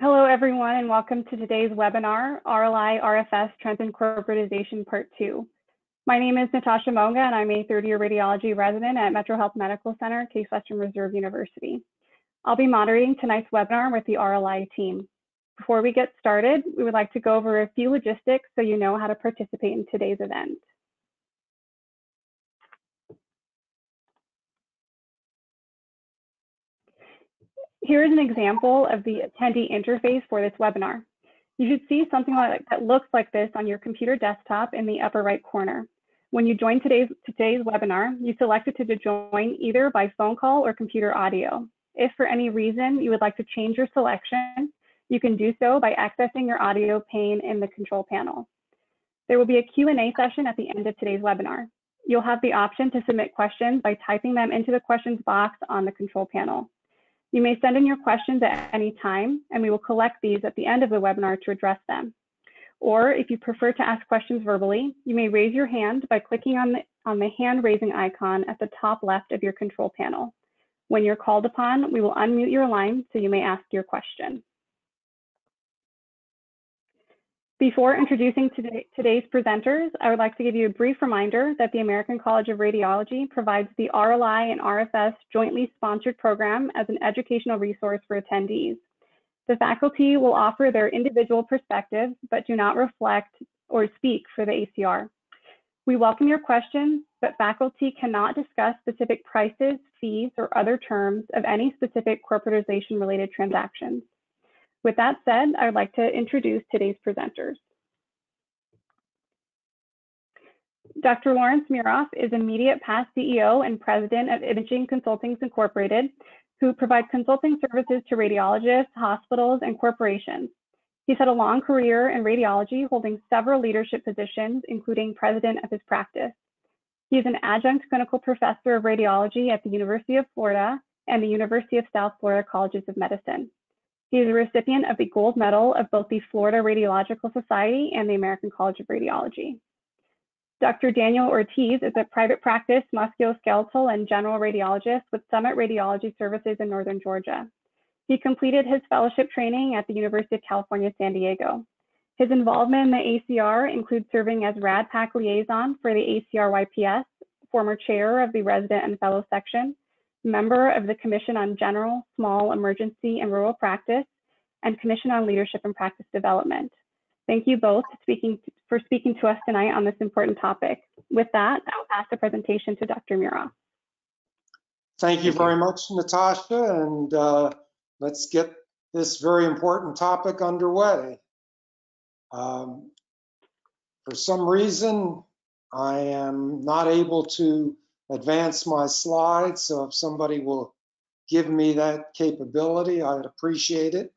Hello, everyone, and welcome to today's webinar, RLI-RFS Trends in Corporatization Part 2. My name is Natasha Monga, and I'm a third-year radiology resident at Metro Health Medical Center, Case Western Reserve University. I'll be moderating tonight's webinar with the RLI team. Before we get started, we would like to go over a few logistics so you know how to participate in today's event. Here is an example of the attendee interface for this webinar. You should see something that looks like this on your computer desktop in the upper right corner. When you join today's webinar, you selected to join either by phone call or computer audio. If for any reason you would like to change your selection, you can do so by accessing your audio pane in the control panel. There will be a Q&A session at the end of today's webinar. You'll have the option to submit questions by typing them into the questions box on the control panel. You may send in your questions at any time, and we will collect these at the end of the webinar to address them. Or if you prefer to ask questions verbally, you may raise your hand by clicking on the hand raising icon at the top left of your control panel. When you're called upon, we will unmute your line so you may ask your question. Before introducing today's presenters, I would like to give you a brief reminder that the American College of Radiology provides the RLI and RFS jointly sponsored program as an educational resource for attendees. The faculty will offer their individual perspectives, but do not reflect or speak for the ACR. We welcome your questions, but faculty cannot discuss specific prices, fees, or other terms of any specific corporatization-related transactions. With that said, I would like to introduce today's presenters. Dr. Lawrence Muroff is immediate past CEO and president of Imaging Consultings Incorporated, who provide consulting services to radiologists, hospitals, and corporations. He's had a long career in radiology, holding several leadership positions, including president of his practice. He is an adjunct clinical professor of radiology at the University of Florida and the University of South Florida Colleges of Medicine. He is a recipient of the gold medal of both the Florida Radiological Society and the American College of Radiology. Dr. Daniel Ortiz is a private practice musculoskeletal and general radiologist with Summit Radiology Services in Northern Georgia. He completed his fellowship training at the University of California, San Diego. His involvement in the ACR includes serving as RadPAC liaison for the ACR-YPS, former chair of the resident and fellow section, member of the Commission on General, Small, Emergency, and Rural Practice, and Commission on Leadership and Practice Development. Thank you both for speaking to us tonight on this important topic. With that, I'll pass the presentation to Dr. Muroff. Thank you very much, Natasha, and let's get this very important topic underway. For some reason, I am not able to advance my slides, so if somebody will give me that capability, I'd appreciate it.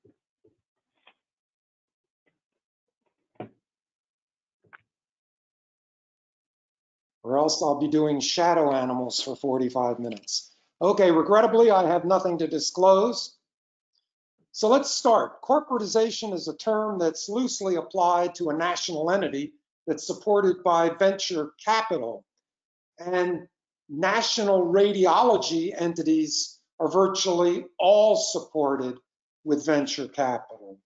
Or else I'll be doing shadow animals for 45 minutes. Okay, regrettably, I have nothing to disclose. So let's start. Corporatization is a term that's loosely applied to a national entity that's supported by venture capital. And national radiology entities are virtually all supported with venture capital.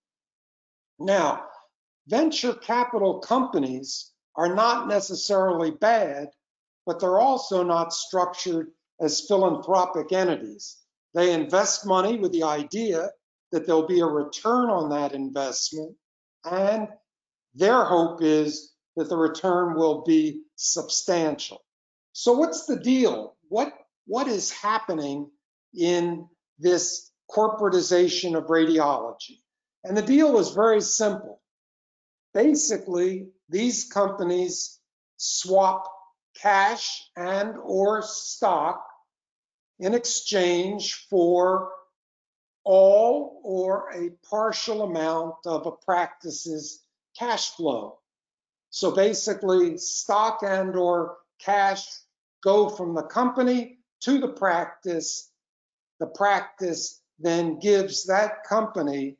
Now, venture capital companies are not necessarily bad, but they're also not structured as philanthropic entities. They invest money with the idea that there'll be a return on that investment, and their hope is that the return will be substantial. So what's the deal? What is happening in this corporatization of radiology? And the deal is very simple. Basically, these companies swap cash and or stock in exchange for all or a partial amount of a practice's cash flow. So basically, stock and or cash go from the company to the practice. The practice then gives that company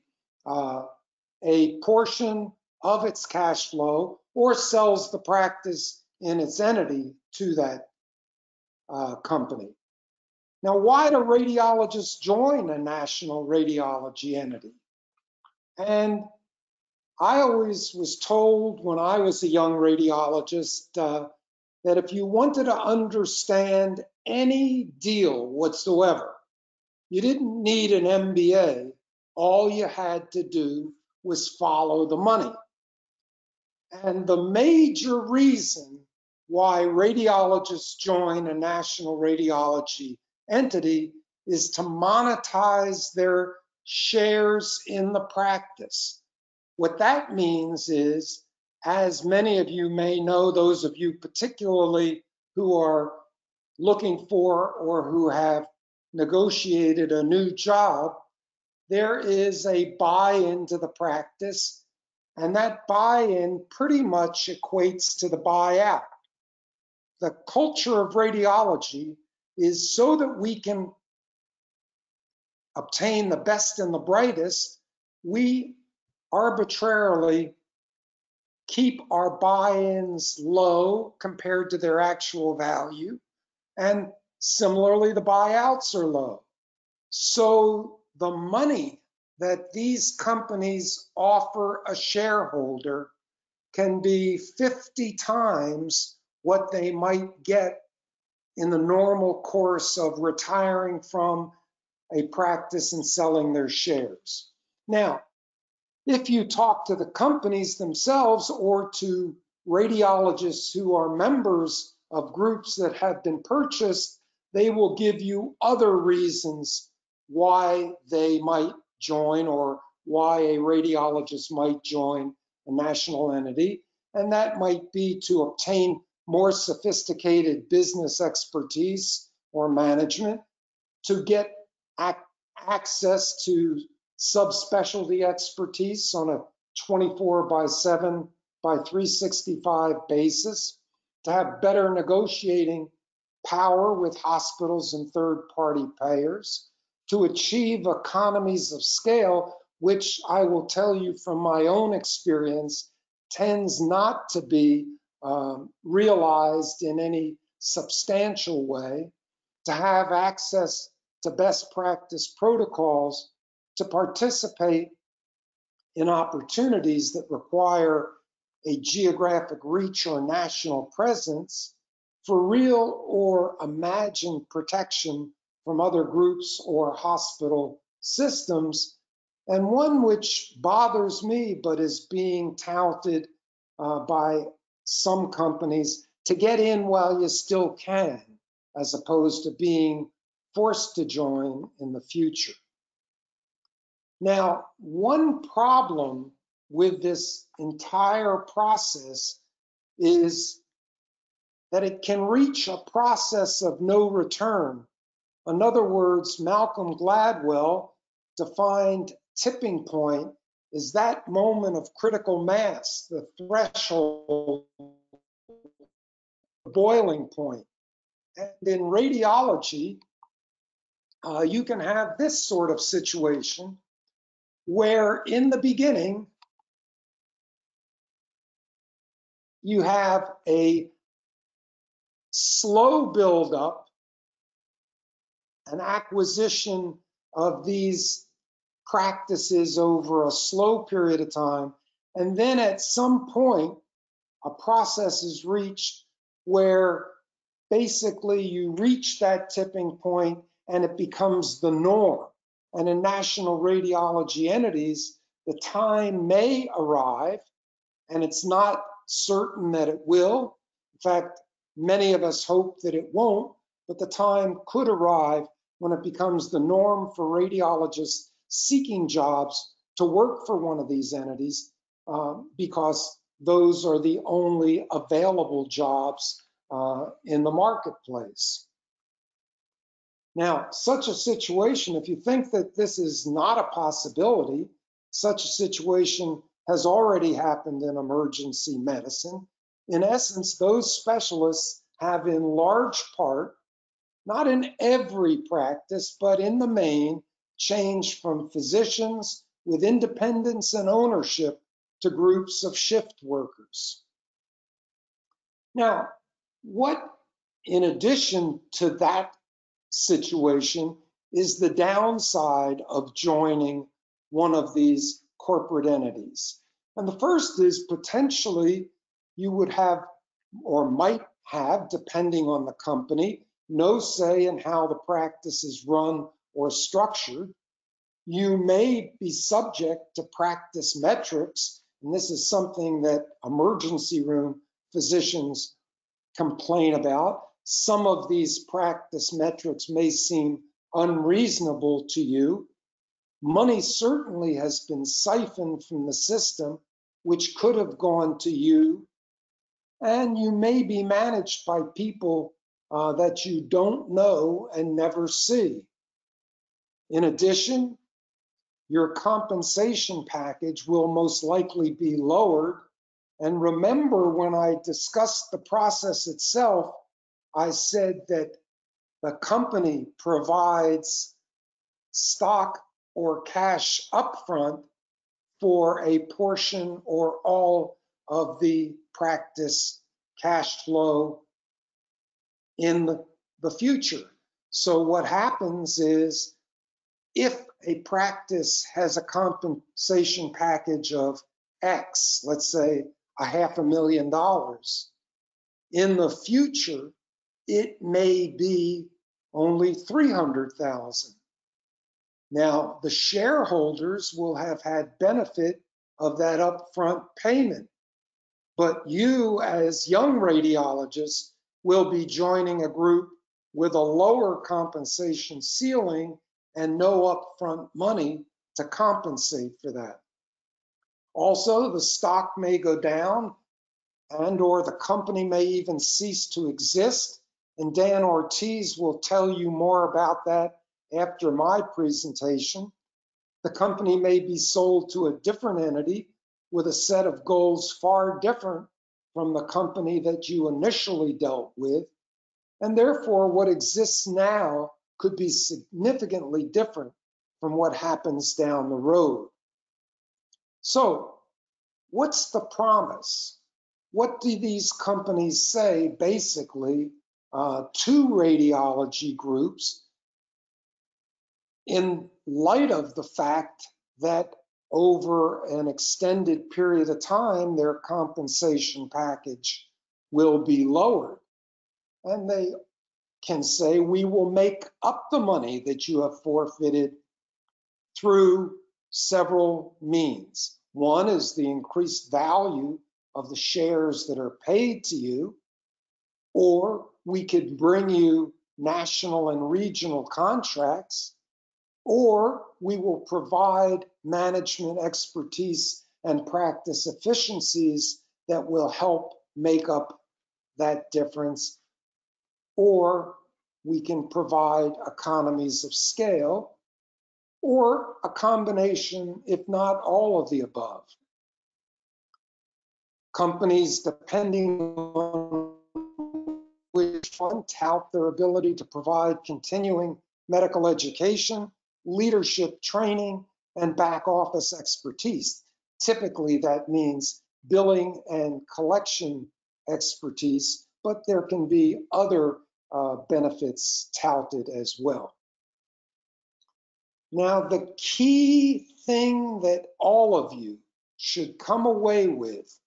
a portion of its cash flow or sells the practice in its entity to that company. Now, why do radiologists join a national radiology entity? And I always was told when I was a young radiologist that if you wanted to understand any deal whatsoever, you didn't need an MBA. All you had to do was follow the money. And the major reason why radiologists join a national radiology entity is to monetize their shares in the practice. What that means is, as many of you may know, those of you particularly who are looking for or who have negotiated a new job, there is a buy-in to the practice, and that buy-in pretty much equates to the buyout. The culture of radiology is so that we can obtain the best and the brightest, we arbitrarily keep our buy-ins low compared to their actual value, and similarly, the buyouts are low. So the money that these companies offer a shareholder can be 50 times what they might get in the normal course of retiring from a practice and selling their shares. Now, if you talk to the companies themselves or to radiologists who are members of groups that have been purchased, they will give you other reasons why they might join or why a radiologist might join a national entity. And that might be to obtain more sophisticated business expertise or management, to get access to subspecialty expertise on a 24/7 by 365 basis, to have better negotiating power with hospitals and third-party payers, to achieve economies of scale, which I will tell you from my own experience tends not to be realized in any substantial way, to have access to best practice protocols, to participate in opportunities that require a geographic reach or national presence, for real or imagined protection from other groups or hospital systems, and one which bothers me but is being touted by some companies, to get in while you still can, as opposed to being forced to join in the future. Now, one problem with this entire process is that it can reach a process of no return. In other words, Malcolm Gladwell defined tipping point is that moment of critical mass, the threshold, the boiling point. And in radiology, you can have this sort of situation where in the beginning, you have a slow buildup, an acquisition of these practices over a slow period of time. And then at some point, a process is reached where basically you reach that tipping point and it becomes the norm. And in national radiology entities, the time may arrive, and it's not certain that it will. In fact, many of us hope that it won't, but the time could arrive when it becomes the norm for radiologists seeking jobs to work for one of these entities because those are the only available jobs in the marketplace. Now, such a situation, if you think that this is not a possibility, such a situation has already happened in emergency medicine. In essence, those specialists have in large part, not in every practice, but in the main, changed from physicians with independence and ownership to groups of shift workers. Now, what, in addition to that situation, is the downside of joining one of these corporate entities. And the first is potentially you would have or might have, depending on the company, no say in how the practice is run or structured. You may be subject to practice metrics, and this is something that emergency room physicians complain about. Some of these practice metrics may seem unreasonable to you. Money certainly has been siphoned from the system, which could have gone to you, and you may be managed by people that you don't know and never see. In addition, your compensation package will most likely be lowered. And remember, when I discussed the process itself, I said that the company provides stock or cash upfront for a portion or all of the practice cash flow in the future. So what happens is, if a practice has a compensation package of X, let's say $500,000, in the future, it may be only $300,000. Now, the shareholders will have had benefit of that upfront payment, but you as young radiologists will be joining a group with a lower compensation ceiling and no upfront money to compensate for that. Also, the stock may go down and/or the company may even cease to exist. And Dan Ortiz will tell you more about that after my presentation. The company may be sold to a different entity with a set of goals far different from the company that you initially dealt with. And therefore, what exists now could be significantly different from what happens down the road. So, what's the promise? What do these companies say basically to radiology groups in light of the fact that over an extended period of time, their compensation package will be lowered? And they can say, we will make up the money that you have forfeited through several means. One is the increased value of the shares that are paid to you, or we could bring you national and regional contracts, or we will provide management expertise and practice efficiencies that will help make up that difference, or we can provide economies of scale, or a combination, if not all of the above. Companies, depending on which one, tout their ability to provide continuing medical education, leadership training, and back office expertise. Typically, that means billing and collection expertise, but there can be other benefits touted as well. Now, the key thing that all of you should come away with,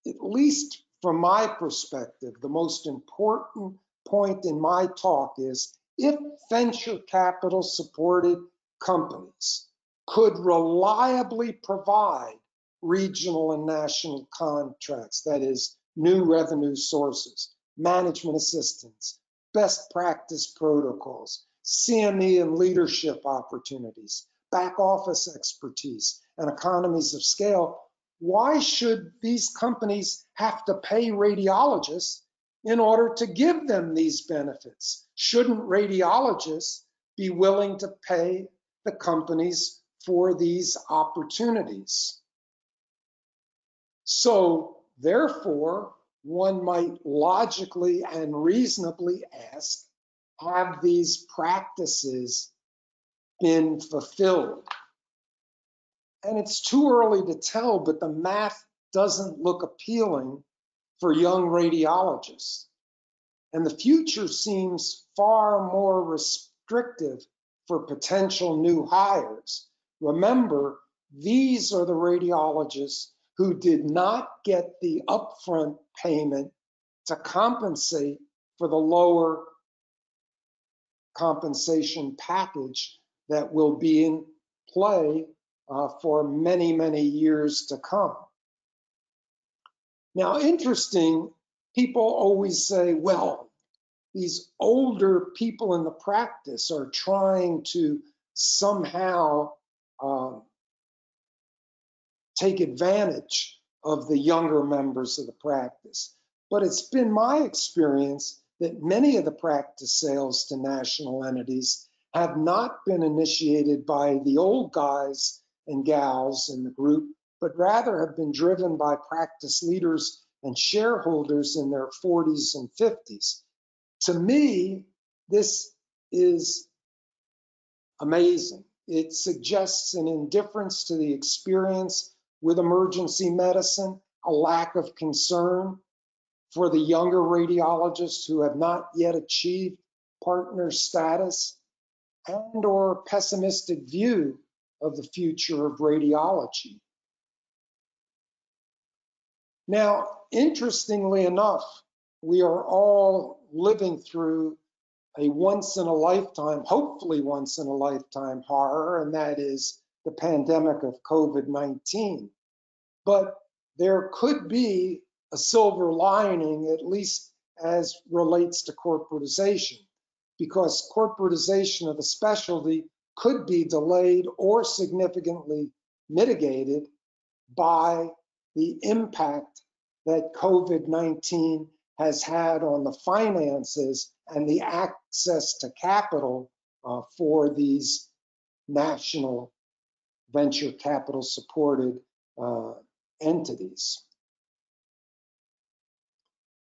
at least from my perspective, the most important point in my talk is, if venture capital supported companies could reliably provide regional and national contracts, that is, new revenue sources, management assistance, best practice protocols, CME and leadership opportunities, back office expertise, and economies of scale, why should these companies have to pay radiologists in order to give them these benefits? Shouldn't radiologists be willing to pay the companies for these opportunities? So therefore, one might logically and reasonably ask, have these practices been fulfilled? And it's too early to tell, but the math doesn't look appealing for young radiologists. And the future seems far more restrictive for potential new hires. Remember, these are the radiologists who did not get the upfront payment to compensate for the lower compensation package that will be in play for many, many years to come. Now, interesting, people always say, well, these older people in the practice are trying to somehow take advantage of the younger members of the practice. But it's been my experience that many of the practice sales to national entities have not been initiated by the old guys and gals in the group, but rather have been driven by practice leaders and shareholders in their 40s and 50s. To me, this is amazing. It suggests an indifference to the experience with emergency medicine, a lack of concern for the younger radiologists who have not yet achieved partner status, and or pessimistic view of the future of radiology. Now, interestingly enough, we are all living through a once-in-a-lifetime, hopefully once-in-a-lifetime horror, and that is the pandemic of COVID-19. But there could be a silver lining, at least as relates to corporatization, because corporatization of a specialty could be delayed or significantly mitigated by the impact that COVID-19 has had on the finances and the access to capital for these national venture capital supported entities.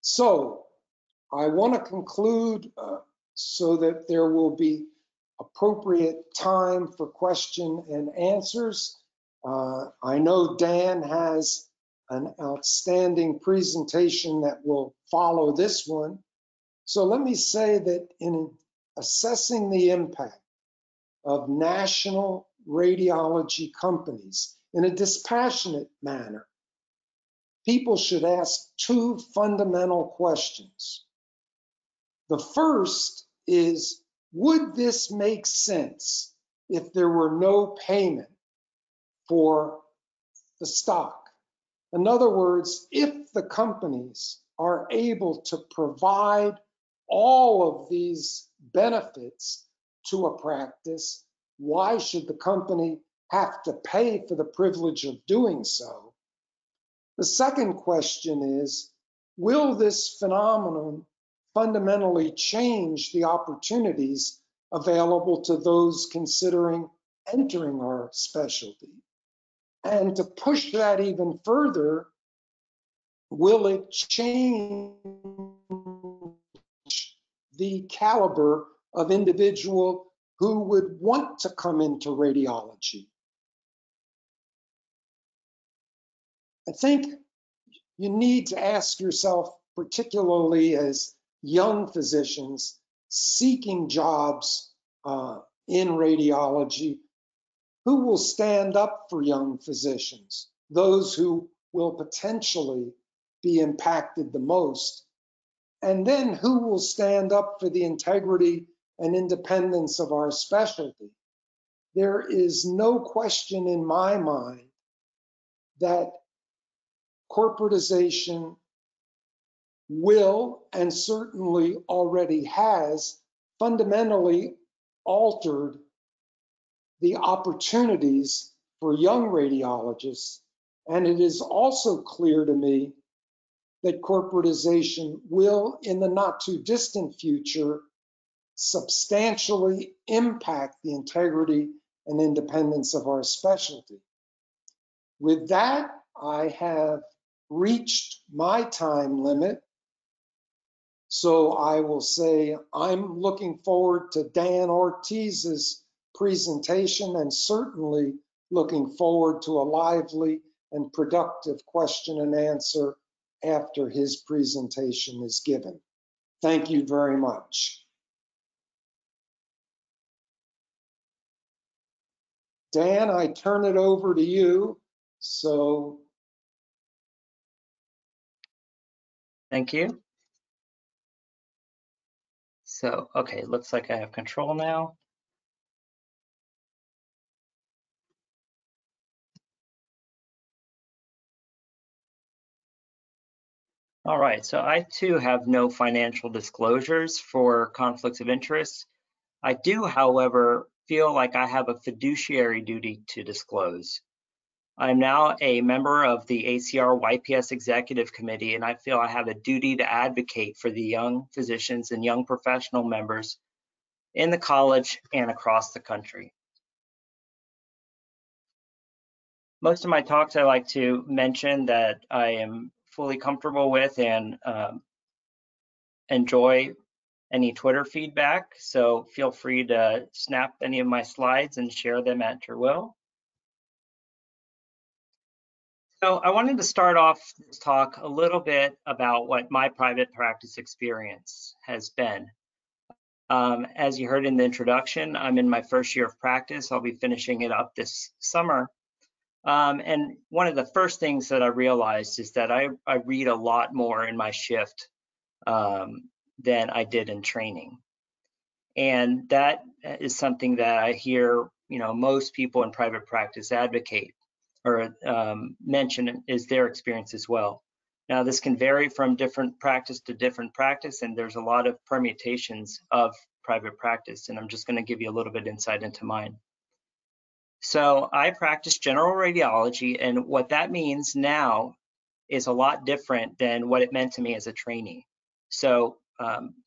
So I want to conclude so that there will be appropriate time for question and answers. I know Dan has an outstanding presentation that will follow this one. So let me say that in assessing the impact of national radiology companies in a dispassionate manner, people should ask two fundamental questions. The first is, would this make sense if there were no payment for the stock? In other words, if the companies are able to provide all of these benefits to a practice, why should the company have to pay for the privilege of doing so? The second question is, will this phenomenon fundamentally change the opportunities available to those considering entering our specialty? And to push that even further, will it change the caliber of individual who would want to come into radiology? I think you need to ask yourself, particularly as young physicians seeking jobs in radiology, who will stand up for young physicians, those who will potentially be impacted the most, and then who will stand up for the integrity and independence of our specialty? There is no question in my mind that corporatization will, and certainly already has, fundamentally altered the opportunities for young radiologists. And it is also clear to me that corporatization will, in the not too distant future, substantially impact the integrity and independence of our specialty. With that, I have reached my time limit. So I will say I'm looking forward to Dan Ortiz's presentation, and certainly looking forward to a lively and productive question and answer after his presentation is given. Thank you very much. Dan, I turn it over to you. So, thank you. So, okay, looks like I have control now. All right, so I too have no financial disclosures for conflicts of interest. I do, however, feel like I have a fiduciary duty to disclose. I'm now a member of the ACR YPS Executive Committee, and I feel I have a duty to advocate for the young physicians and young professional members in the college and across the country. Most of my talks, I like to mention that I am fully comfortable with and enjoy any Twitter feedback. So feel free to snap any of my slides and share them at your will. So I wanted to start off this talk a little bit about what my private practice experience has been. As you heard in the introduction, I'm in my first year of practice. I'll be finishing it up this summer. And one of the first things that I realized is that I read a lot more in my shift than I did in training. And that is something that I hear, most people in private practice advocate or mention is their experience as well. Now, this can vary from different practice to different practice, and there's a lot of permutations of private practice, and I'm just going to give you a little bit insight into mine. So I practice general radiology, and what that means now is a lot different than what it meant to me as a trainee. So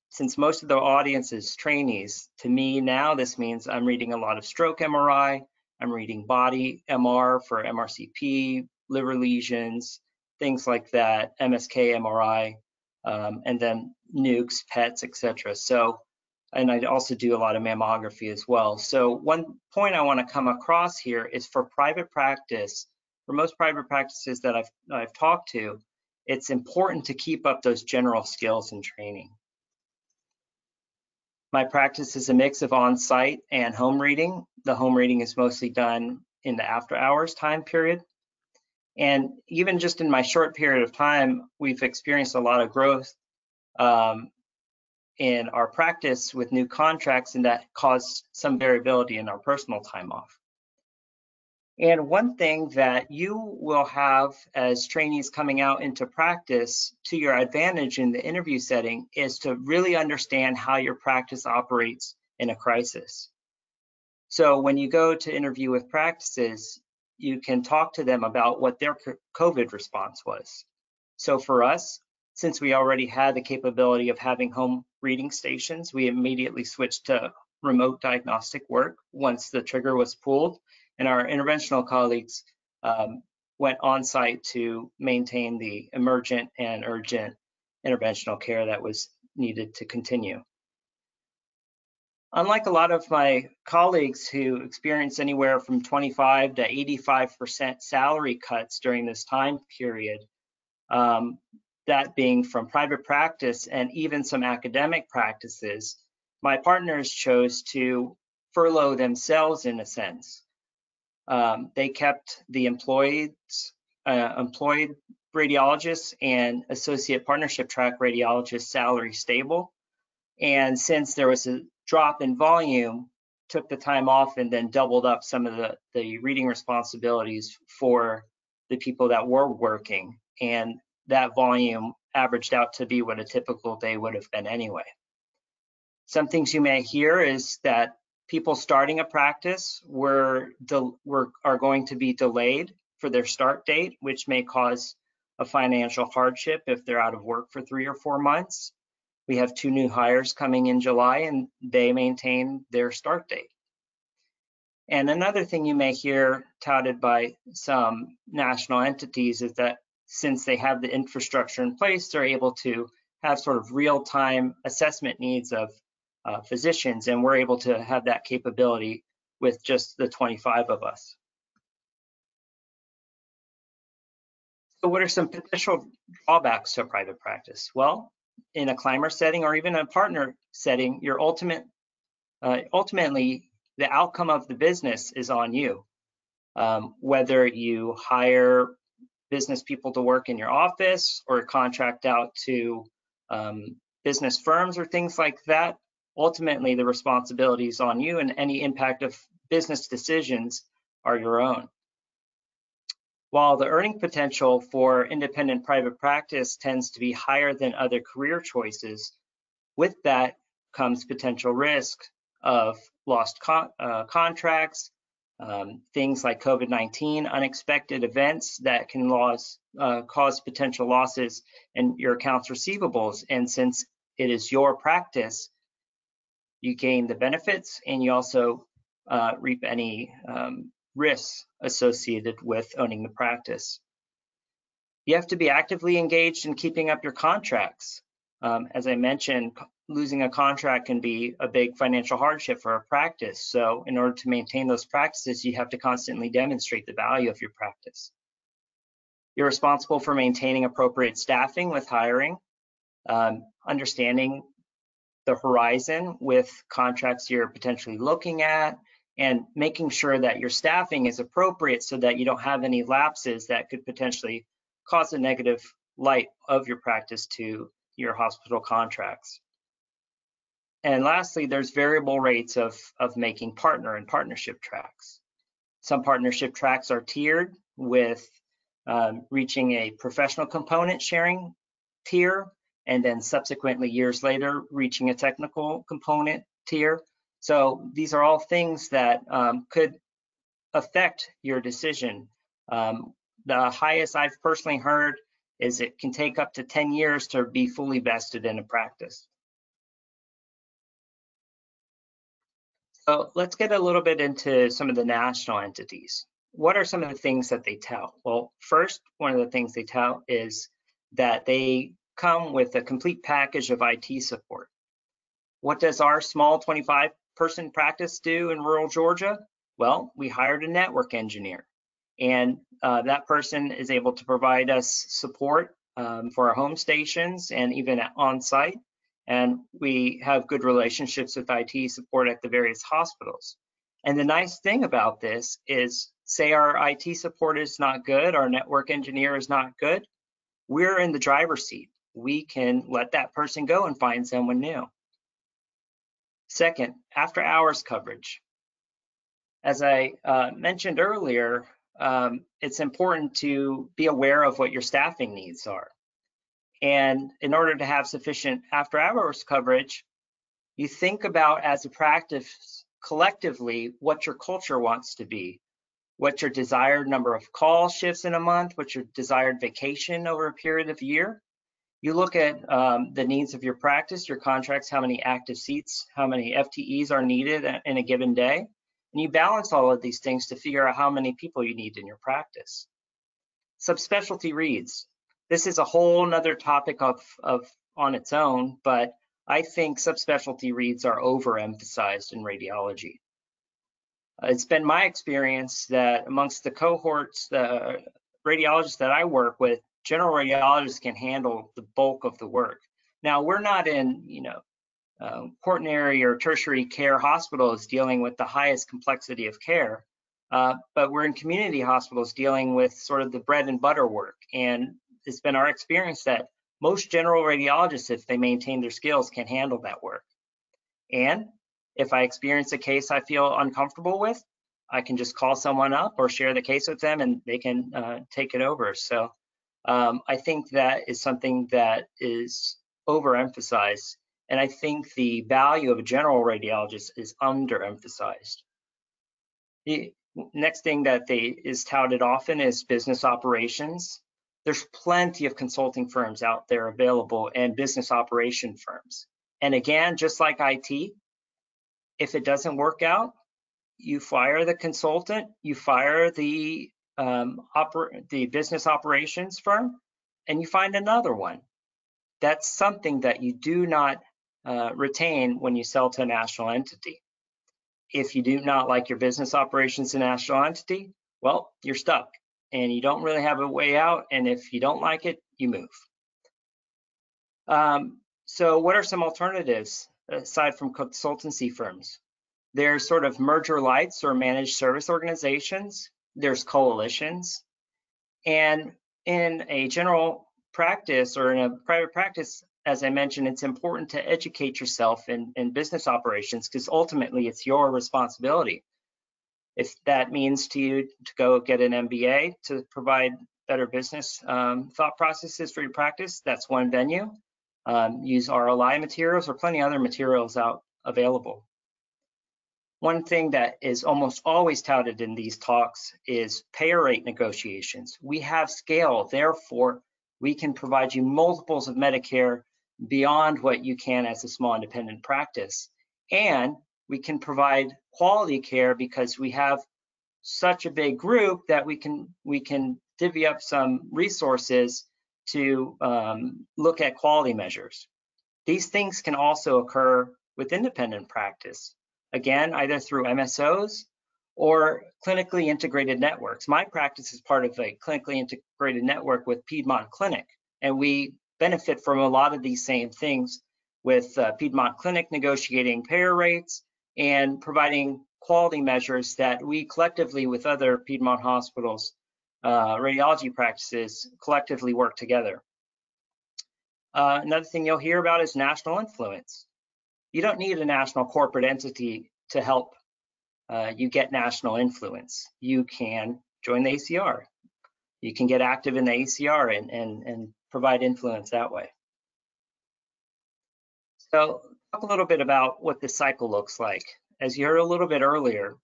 since most of the audience is trainees, to me now this means I'm reading a lot of stroke MRI, I'm reading body MR for MRCP, liver lesions, things like that, MSK MRI, and then nukes, PETs, etc. So, and I also do a lot of mammography as well. So one point I want to come across here is for private practice, for most private practices that I've talked to, it's important to keep up those general skills and training. My practice is a mix of on-site and home reading. The home reading is mostly done in the after hours time period. And even just in my short period of time, we've experienced a lot of growth in our practice with new contracts, and that caused some variability in our personal time off. And one thing that you will have as trainees coming out into practice to your advantage in the interview setting is to really understand how your practice operates in a crisis. So when you go to interview with practices, you can talk to them about what their COVID response was. So for us, since we already had the capability of having home reading stations, we immediately switched to remote diagnostic work once the trigger was pulled, and our interventional colleagues went on site to maintain the emergent and urgent interventional care that was needed to continue. Unlike a lot of my colleagues who experienced anywhere from 25 to 85% salary cuts during this time period, that being from private practice and even some academic practices, my partners chose to furlough themselves in a sense. They kept the employed radiologists and associate partnership track radiologists' salary stable. And since there was a drop in volume, took the time off and then doubled up some of the reading responsibilities for the people that were working. And that volume averaged out to be what a typical day would have been anyway. Some things you may hear is that people starting a practice are going to be delayed for their start date, which may cause a financial hardship if they're out of work for 3 or 4 months. We have 2 new hires coming in July, and they maintain their start date. And another thing you may hear touted by some national entities is that since they have the infrastructure in place, they're able to have sort of real-time assessment needs of physicians, and we're able to have that capability with just the 25 of us. So what are some potential drawbacks to private practice? Well, in a climber setting or even a partner setting, your ultimately the outcome of the business is on you. whether you hire business people to work in your office or contract out to business firms or things like that, ultimately the responsibility is on you, and any impact of business decisions are your own. While the earning potential for independent private practice tends to be higher than other career choices, with that comes potential risk of lost contracts, things like COVID-19, unexpected events that can cause potential losses in your accounts receivables. And since it is your practice, you gain the benefits and you also reap any risks associated with owning the practice. You have to be actively engaged in keeping up your contracts. As I mentioned, losing a contract can be a big financial hardship for a practice. So in order to maintain those practices, you have to constantly demonstrate the value of your practice. You're responsible for maintaining appropriate staffing with hiring, understanding the horizon with contracts you're potentially looking at, and making sure that your staffing is appropriate so that you don't have any lapses that could potentially cause a negative light of your practice to your hospital contracts. And lastly, there's variable rates of making partner and partnership tracks. Some partnership tracks are tiered with reaching a professional component sharing tier, and then subsequently years later reaching a technical component tier. So these are all things that could affect your decision. The highest I've personally heard is it can take up to 10 years to be fully vested in a practice. So let's get a little bit into some of the national entities. What are some of the things that they tout? Well, first, one of the things they tout is that they come with a complete package of IT support. What does our small 25-person practice do in rural Georgia? Well, we hired a network engineer, and that person is able to provide us support for our home stations and even on site. And we have good relationships with IT support at the various hospitals. And the nice thing about this is, say our IT support is not good, our network engineer is not good, we're in the driver's seat. We can let that person go and find someone new. Second, after hours coverage. As I mentioned earlier, it's important to be aware of what your staffing needs are. And in order to have sufficient after hours coverage, you think about, as a practice, collectively what your culture wants to be, what your desired number of call shifts in a month, what your desired vacation over a period of a year. You look at the needs of your practice, your contracts, how many active seats, how many FTEs are needed in a given day, and you balance all of these things to figure out how many people you need in your practice. Subspecialty reads. This is a whole nother topic on its own, but I think subspecialty reads are overemphasized in radiology. It's been my experience that amongst the cohorts, the radiologists that I work with, general radiologists can handle the bulk of the work. Now, we're not in, quaternary or tertiary care hospitals dealing with the highest complexity of care, but we're in community hospitals dealing with sort of the bread and butter work. And it's been our experience that most general radiologists, if they maintain their skills, can handle that work. And if I experience a case I feel uncomfortable with, I can just call someone up or share the case with them and they can take it over. So I think that is something that is overemphasized. And I think the value of a general radiologist is underemphasized. The next thing that is touted often is business operations. There's plenty of consulting firms out there available and business operation firms. And again, just like IT, if it doesn't work out, you fire the consultant, you fire the business operations firm, and you find another one. That's something that you do not retain when you sell to a national entity. If you do not like your business operations in a national entity, well, you're stuck and you don't really have a way out. And if you don't like it, you move. So what are some alternatives aside from consultancy firms? There's sort of merger lights or managed service organizations. there's coalitions. And in a general practice or in a private practice, as I mentioned, it's important to educate yourself in business operations, because ultimately it's your responsibility. If that means to you to go get an MBA to provide better business thought processes for your practice, that's one venue. Use RLI materials or plenty of other materials out available. One thing that is almost always touted in these talks is payer rate negotiations. We have scale, therefore we can provide you multiples of Medicare beyond what you can as a small independent practice. And we can provide quality care because we have such a big group that we can divvy up some resources to look at quality measures. These things can also occur with independent practice, again, either through MSOs or clinically integrated networks. My practice is part of a clinically integrated network with Piedmont Clinic, and we benefit from a lot of these same things with Piedmont Clinic negotiating payer rates and providing quality measures that we collectively with other Piedmont hospitals, radiology practices, collectively work together. Another thing you'll hear about is national influence. You don't need a national corporate entity to help you get national influence. You can join the ACR. You can get active in the ACR and provide influence that way. So talk a little bit about what this cycle looks like. As you heard a little bit earlier,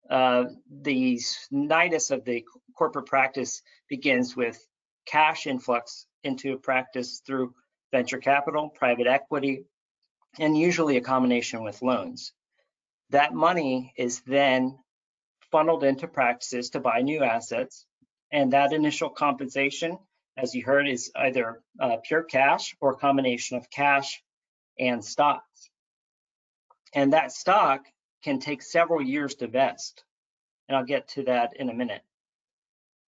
the nidus of the corporate practice begins with cash influx into a practice through venture capital, private equity, and usually a combination with loans. That money is then funneled into practices to buy new assets, and that initial compensation, as you heard, is either pure cash or a combination of cash and stocks. And that stock can take several years to vest, and I'll get to that in a minute.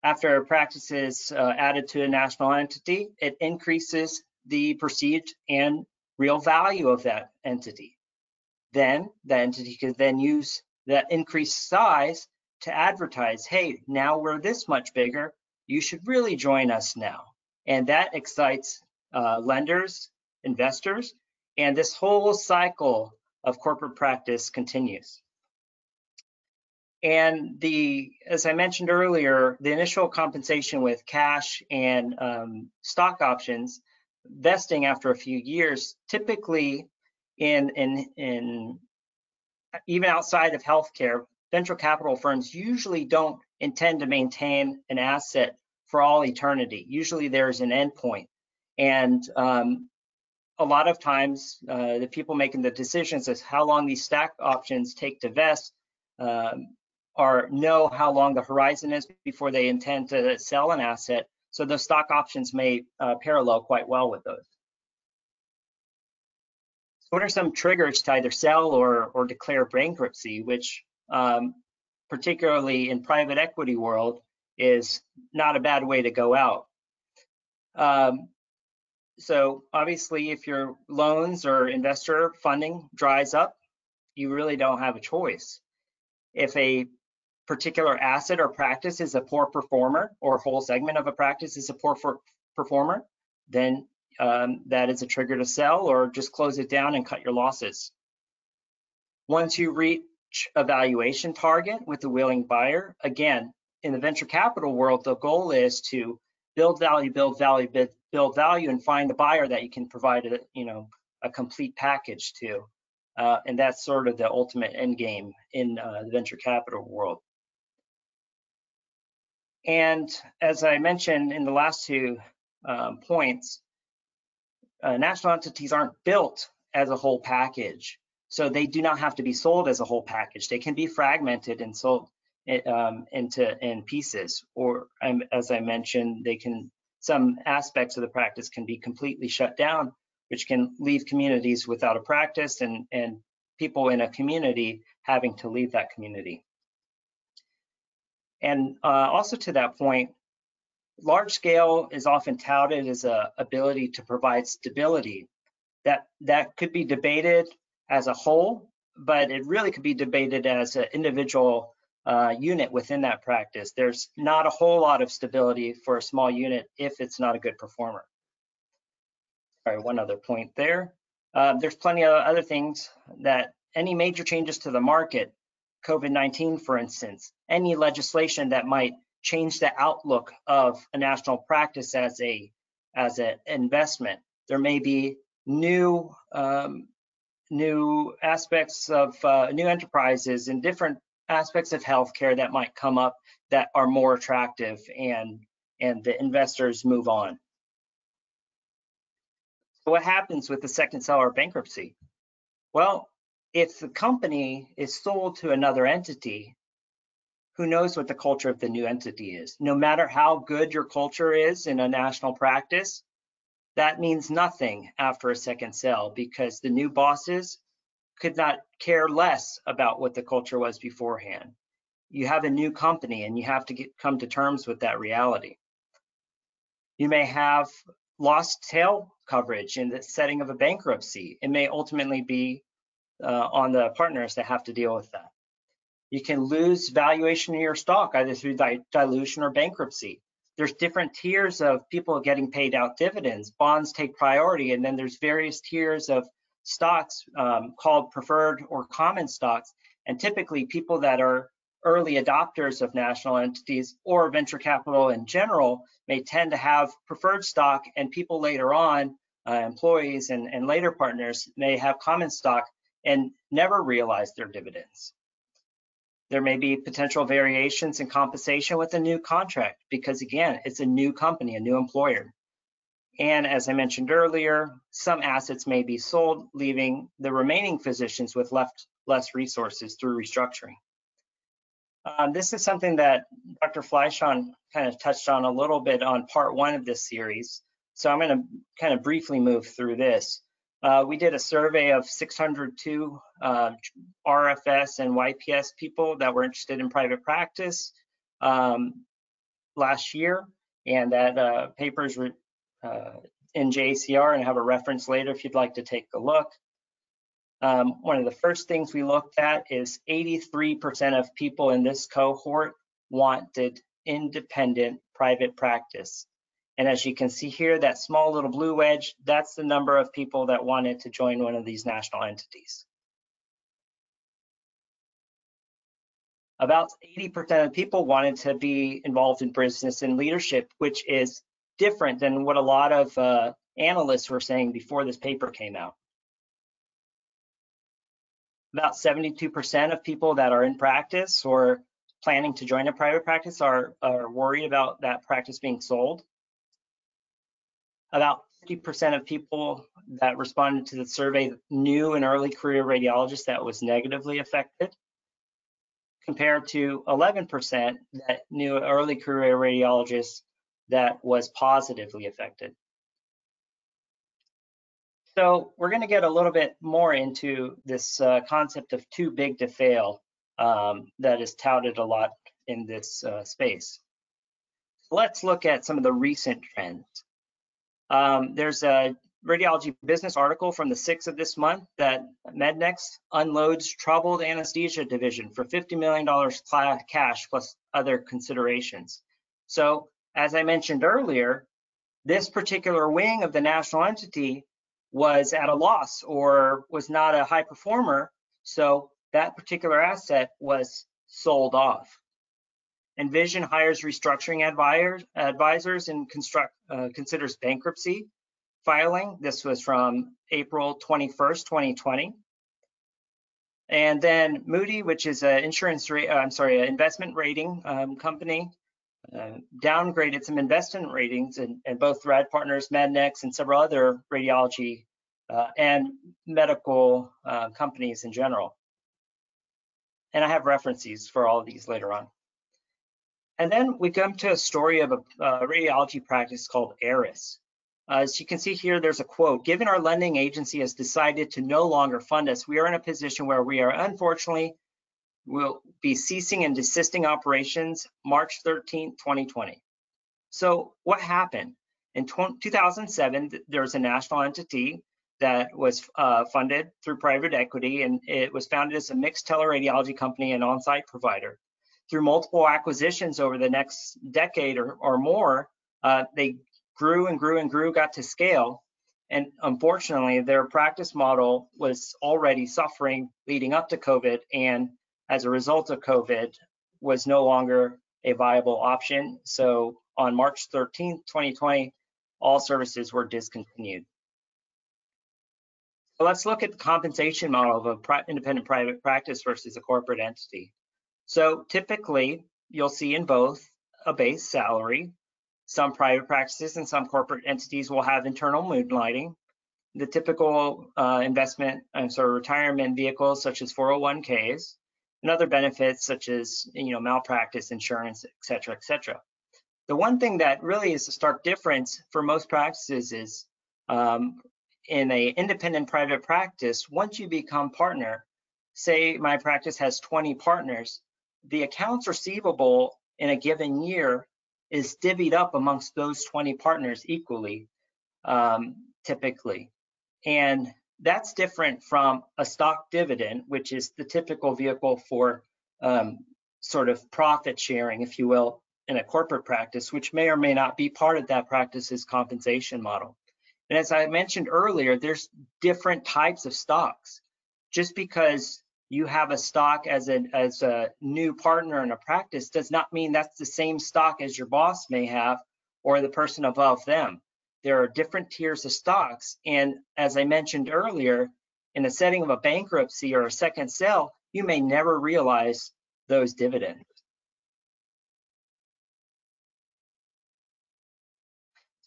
After a practice is added to a national entity, it increases the perceived and real value of that entity. Then the entity could then use that increased size to advertise, hey, now we're this much bigger, you should really join us now. And that excites lenders, investors, and this whole cycle of corporate practice continues. And as I mentioned earlier, the initial compensation with cash and stock options vesting after a few years, typically in even outside of healthcare, venture capital firms usually don't intend to maintain an asset for all eternity. Usually there's an endpoint. And a lot of times the people making the decisions as how long these stock options take to vest or know how long the horizon is before they intend to sell an asset. So the stock options may parallel quite well with those. So what are some triggers to either sell or declare bankruptcy, which particularly in private equity world is not a bad way to go out. So obviously if your loans or investor funding dries up, you really don't have a choice. If a particular asset or practice is a poor performer, or a whole segment of a practice is a poor performer, then that is a trigger to sell or just close it down and cut your losses. Once you reach a valuation target with a willing buyer, again, in the venture capital world, the goal is to build value, and find the buyer that you can provide a complete package to. And that's sort of the ultimate end game in the venture capital world. And as I mentioned in the last two points, national entities aren't built as a whole package. So they do not have to be sold as a whole package. They can be fragmented and sold in pieces, or as I mentioned, some aspects of the practice can be completely shut down, which can leave communities without a practice and people in a community having to leave that community. And also to that point, large scale is often touted as an ability to provide stability. That could be debated as a whole, but it really could be debated as an individual unit within that practice. There's not a whole lot of stability for a small unit if it's not a good performer. Sorry, one other point there. There's plenty of other things that any major changes to the market, COVID-19, for instance, any legislation that might change the outlook of a national practice as an investment. There may be new aspects of new enterprises and different aspects of healthcare that might come up that are more attractive, and the investors move on. So what happens with the second sale or bankruptcy? Well, if the company is sold to another entity, who knows what the culture of the new entity is? No matter how good your culture is in a national practice, that means nothing after a second sale, because the new bosses could not care less about what the culture was beforehand. You have a new company and you have to come to terms with that reality. You may have lost tail coverage in the setting of a bankruptcy. It may ultimately be on the partners that have to deal with that. You can lose valuation of your stock either through dilution or bankruptcy. There's different tiers of people getting paid out dividends. Bonds take priority, and then there's various tiers of stocks called preferred or common stocks. And typically people that are early adopters of national entities or venture capital in general may tend to have preferred stock, and people later on, employees and later partners, may have common stock and never realize their dividends. There may be potential variations in compensation with a new contract because, again, it's a new company, a new employer. And as I mentioned earlier, some assets may be sold, leaving the remaining physicians with less resources through restructuring. This is something that Dr. Fleischhahn kind of touched on a little bit on part 1 of this series. So I'm going to kind of briefly move through this. We did a survey of 602 RFS and YPS people that were interested in private practice last year, and that paper is in JCR, and I have a reference later if you'd like to take a look. One of the first things we looked at is 83% of people in this cohort wanted independent private practice. And as you can see here, that small little blue wedge, that's the number of people that wanted to join one of these national entities. About 80% of people wanted to be involved in business and leadership, which is different than what a lot of analysts were saying before this paper came out. About 72% of people that are in practice or planning to join a private practice are worried about that practice being sold. About 50% of people that responded to the survey knew an early career radiologist that was negatively affected, compared to 11% that knew an early career radiologist that was positively affected. So we're going to get a little bit more into this concept of too big to fail that is touted a lot in this space. Let's look at some of the recent trends. There's a Radiology Business article from the 6th of this month that Mednex unloads troubled anesthesia division for $50 million cash plus other considerations. So as I mentioned earlier, this particular wing of the national entity was at a loss or was not a high performer, so that particular asset was sold off. Envision hires restructuring advisors and considers bankruptcy filing. This was from April 21st, 2020. And then Moody, which is an investment rating company, downgraded some investment ratings and both Rad Partners, Mednex, and several other radiology and medical companies in general. And I have references for all of these later on. And then we come to a story of a radiology practice called Eris. As you can see here, there's a quote: "Given our lending agency has decided to no longer fund us, we are in a position where we are unfortunately will be ceasing and desisting operations March 13, 2020. So what happened? In 2007, there was a national entity that was funded through private equity, and it was founded as a mixed teleradiology company and on-site provider. through multiple acquisitions over the next decade or more, they grew and grew and grew, got to scale. And unfortunately, their practice model was already suffering leading up to COVID, and as a result of COVID, was no longer a viable option. So on March 13th, 2020, all services were discontinued. So let's look at the compensation model of an independent private practice versus a corporate entity. So typically, you'll see in both a base salary. Some private practices and some corporate entities will have internal moonlighting. The typical investment and sort of retirement vehicles such as 401ks and other benefits such as malpractice insurance, et cetera, et cetera. The one thing that really is a stark difference for most practices is in an independent private practice, once you become partner, say my practice has 20 partners, the accounts receivable in a given year is divvied up amongst those 20 partners equally, typically. And that's different from a stock dividend, which is the typical vehicle for sort of profit sharing, if you will, in a corporate practice, which may or may not be part of that practice's compensation model. And as I mentioned earlier, there's different types of stocks. Just because you have a stock as a new partner in a practice does not mean that's the same stock as your boss may have or the person above them. There are different tiers of stocks. And as I mentioned earlier, in the setting of a bankruptcy or a second sale, you may never realize those dividends.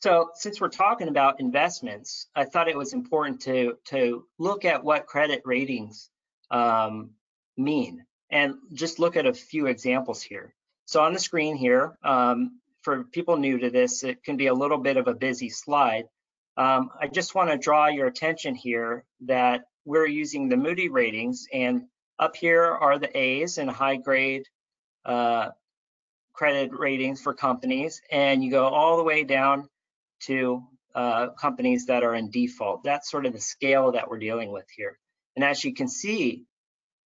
So since we're talking about investments, I thought it was important to look at what credit ratings mean, and just look at a few examples here. So on the screen here, for people new to this, it can be a little bit of a busy slide. I just want to draw your attention here that we're using the Moody ratings, and up here are the A's and high grade credit ratings for companies, and you go all the way down to companies that are in default. That's sort of the scale that we're dealing with here. And as you can see,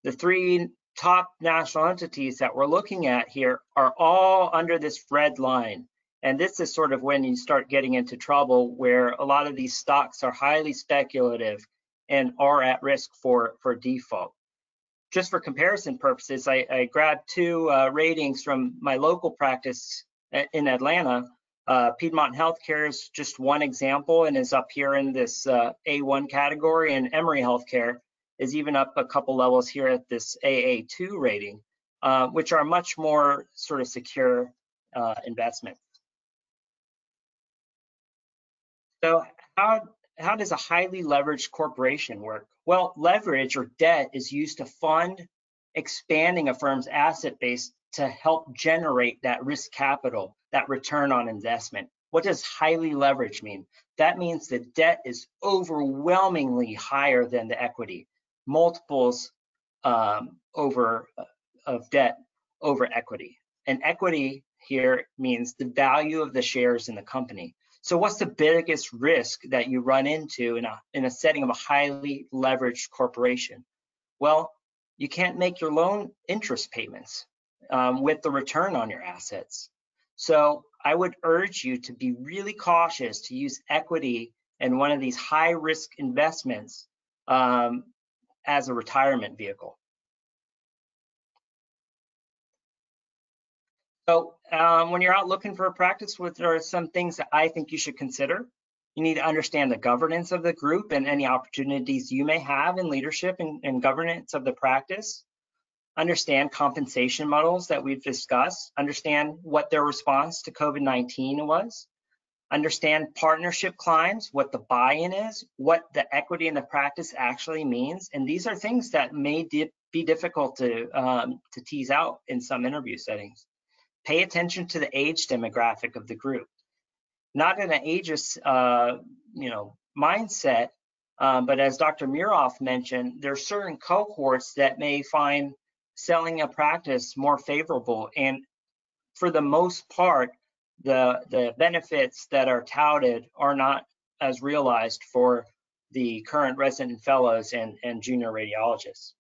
the three top national entities that we're looking at here are all under this red line. And this is sort of when you start getting into trouble, where a lot of these stocks are highly speculative and are at risk for default. Just for comparison purposes, I grabbed two ratings from my local practice in Atlanta. Piedmont Healthcare is just one example and is up here in this A1 category, and Emory Healthcare is even up a couple levels here at this AA2 rating, which are much more sort of secure investments. So how does a highly leveraged corporation work? Well, leverage or debt is used to fund expanding a firm's asset base to help generate that risk capital, that return on investment. What does highly leveraged mean? That means the debt is overwhelmingly higher than the equity, multiples of debt over equity. And equity here means the value of the shares in the company. So what's the biggest risk that you run into in a setting of a highly leveraged corporation? Well, you can't make your loan interest payments with the return on your assets. So I would urge you to be really cautious to use equity in one of these high risk investments as a retirement vehicle. So when you're out looking for a practice, there are some things that I think you should consider. You need to understand the governance of the group and any opportunities you may have in leadership and governance of the practice. Understand compensation models that we've discussed. Understand what their response to COVID-19 was. Understand partnership climbs, what the buy-in is, what the equity in the practice actually means. And these are things that may be difficult to tease out in some interview settings. Pay attention to the age demographic of the group. Not in an ageist, mindset, but as Dr. Muroff mentioned, there are certain cohorts that may find selling a practice more favorable, and for the most part, the benefits that are touted are not as realized for the current resident fellows and junior radiologists.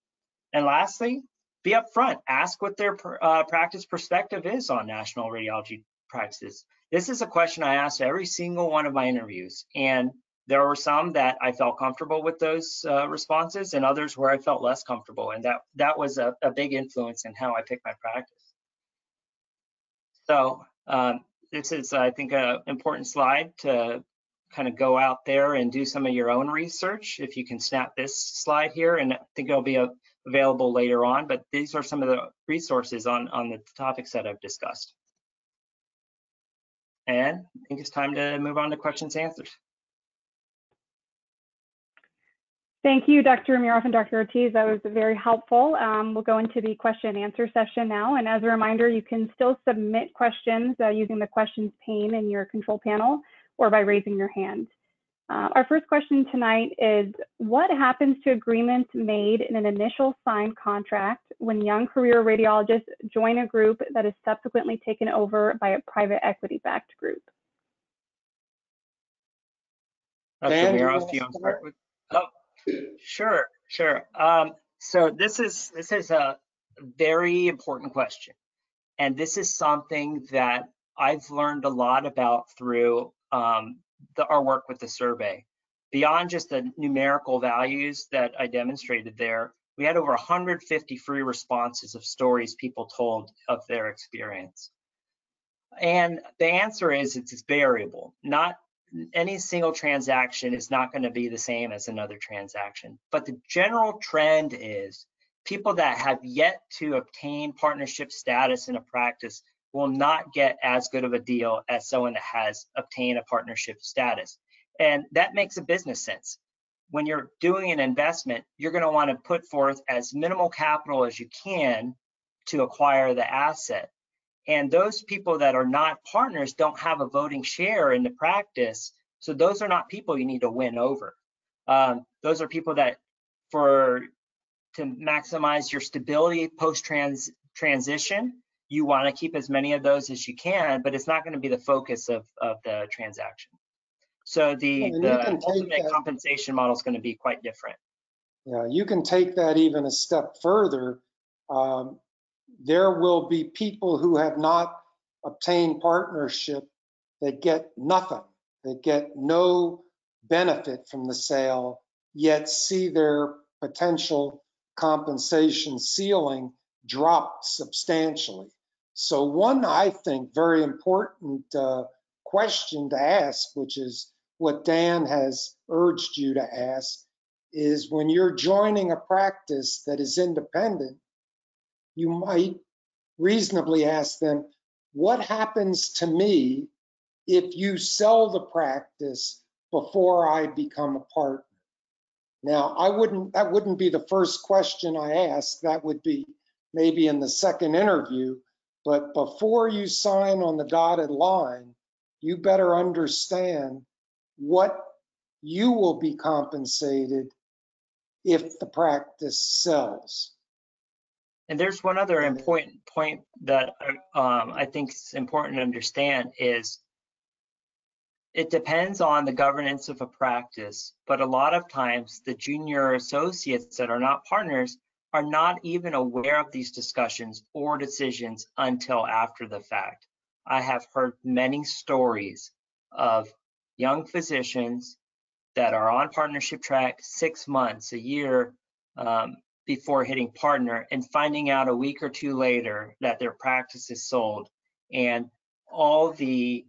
And lastly, be upfront. Ask what their practice perspective is on national radiology practices. This is a question I asked every single one of my interviews, and there were some that I felt comfortable with those responses, and others where I felt less comfortable, and that was a big influence in how I picked my practice. So this is, I think, an important slide to kind of go out there and do some of your own research. If you can snap this slide here, and I think it'll be available later on, but these are some of the resources on the topics that I've discussed. And I think it's time to move on to questions and answers. Thank you, Dr. Miroff and Dr. Ortiz. That was very helpful. We'll go into the question and answer session now. And as a reminder, you can still submit questions using the questions pane in your control panel or by raising your hand. Our first question tonight is, what happens to agreements made in an initial signed contract when young career radiologists join a group that is subsequently taken over by a private equity-backed group? Dr. Miroff, do you want to start with? Oh, sure. So this is a very important question, and this is something that I've learned a lot about through our work with the survey. Beyond just the numerical values that I demonstrated there, we had over 150 free responses of stories people told of their experience. And the answer is it's variable. Not any single transaction is not going to be the same as another transaction. But the general trend is people that have yet to obtain partnership status in a practice will not get as good of a deal as someone that has obtained a partnership status. And that makes a business sense. When you're doing an investment, you're going to want to put forth as minimal capital as you can to acquire the asset. And those people that are not partners don't have a voting share in the practice. So those are not people you need to win over. Those are people that to maximize your stability post-transition, you want to keep as many of those as you can, but it's not going to be the focus of the transaction. So the ultimate compensation model is going to be quite different. Yeah, you can take that even a step further. There will be people who have not obtained partnership that get nothing, that get no benefit from the sale, yet see their potential compensation ceiling drop substantially. So one, I think, very important question to ask, which is what Dan has urged you to ask, is when you're joining a practice that is independent, you might reasonably ask them, what happens to me if you sell the practice before I become a partner? Now, that wouldn't be the first question I ask. That would be maybe in the second interview. But before you sign on the dotted line, you better understand what you will be compensated if the practice sells. And there's one other important point that I think is important to understand is it depends on the governance of a practice, but a lot of times the junior associates that are not partners are not even aware of these discussions or decisions until after the fact. I have heard many stories of young physicians that are on partnership track 6 months, a year before hitting partner, and finding out a week or two later that their practice is sold, and all the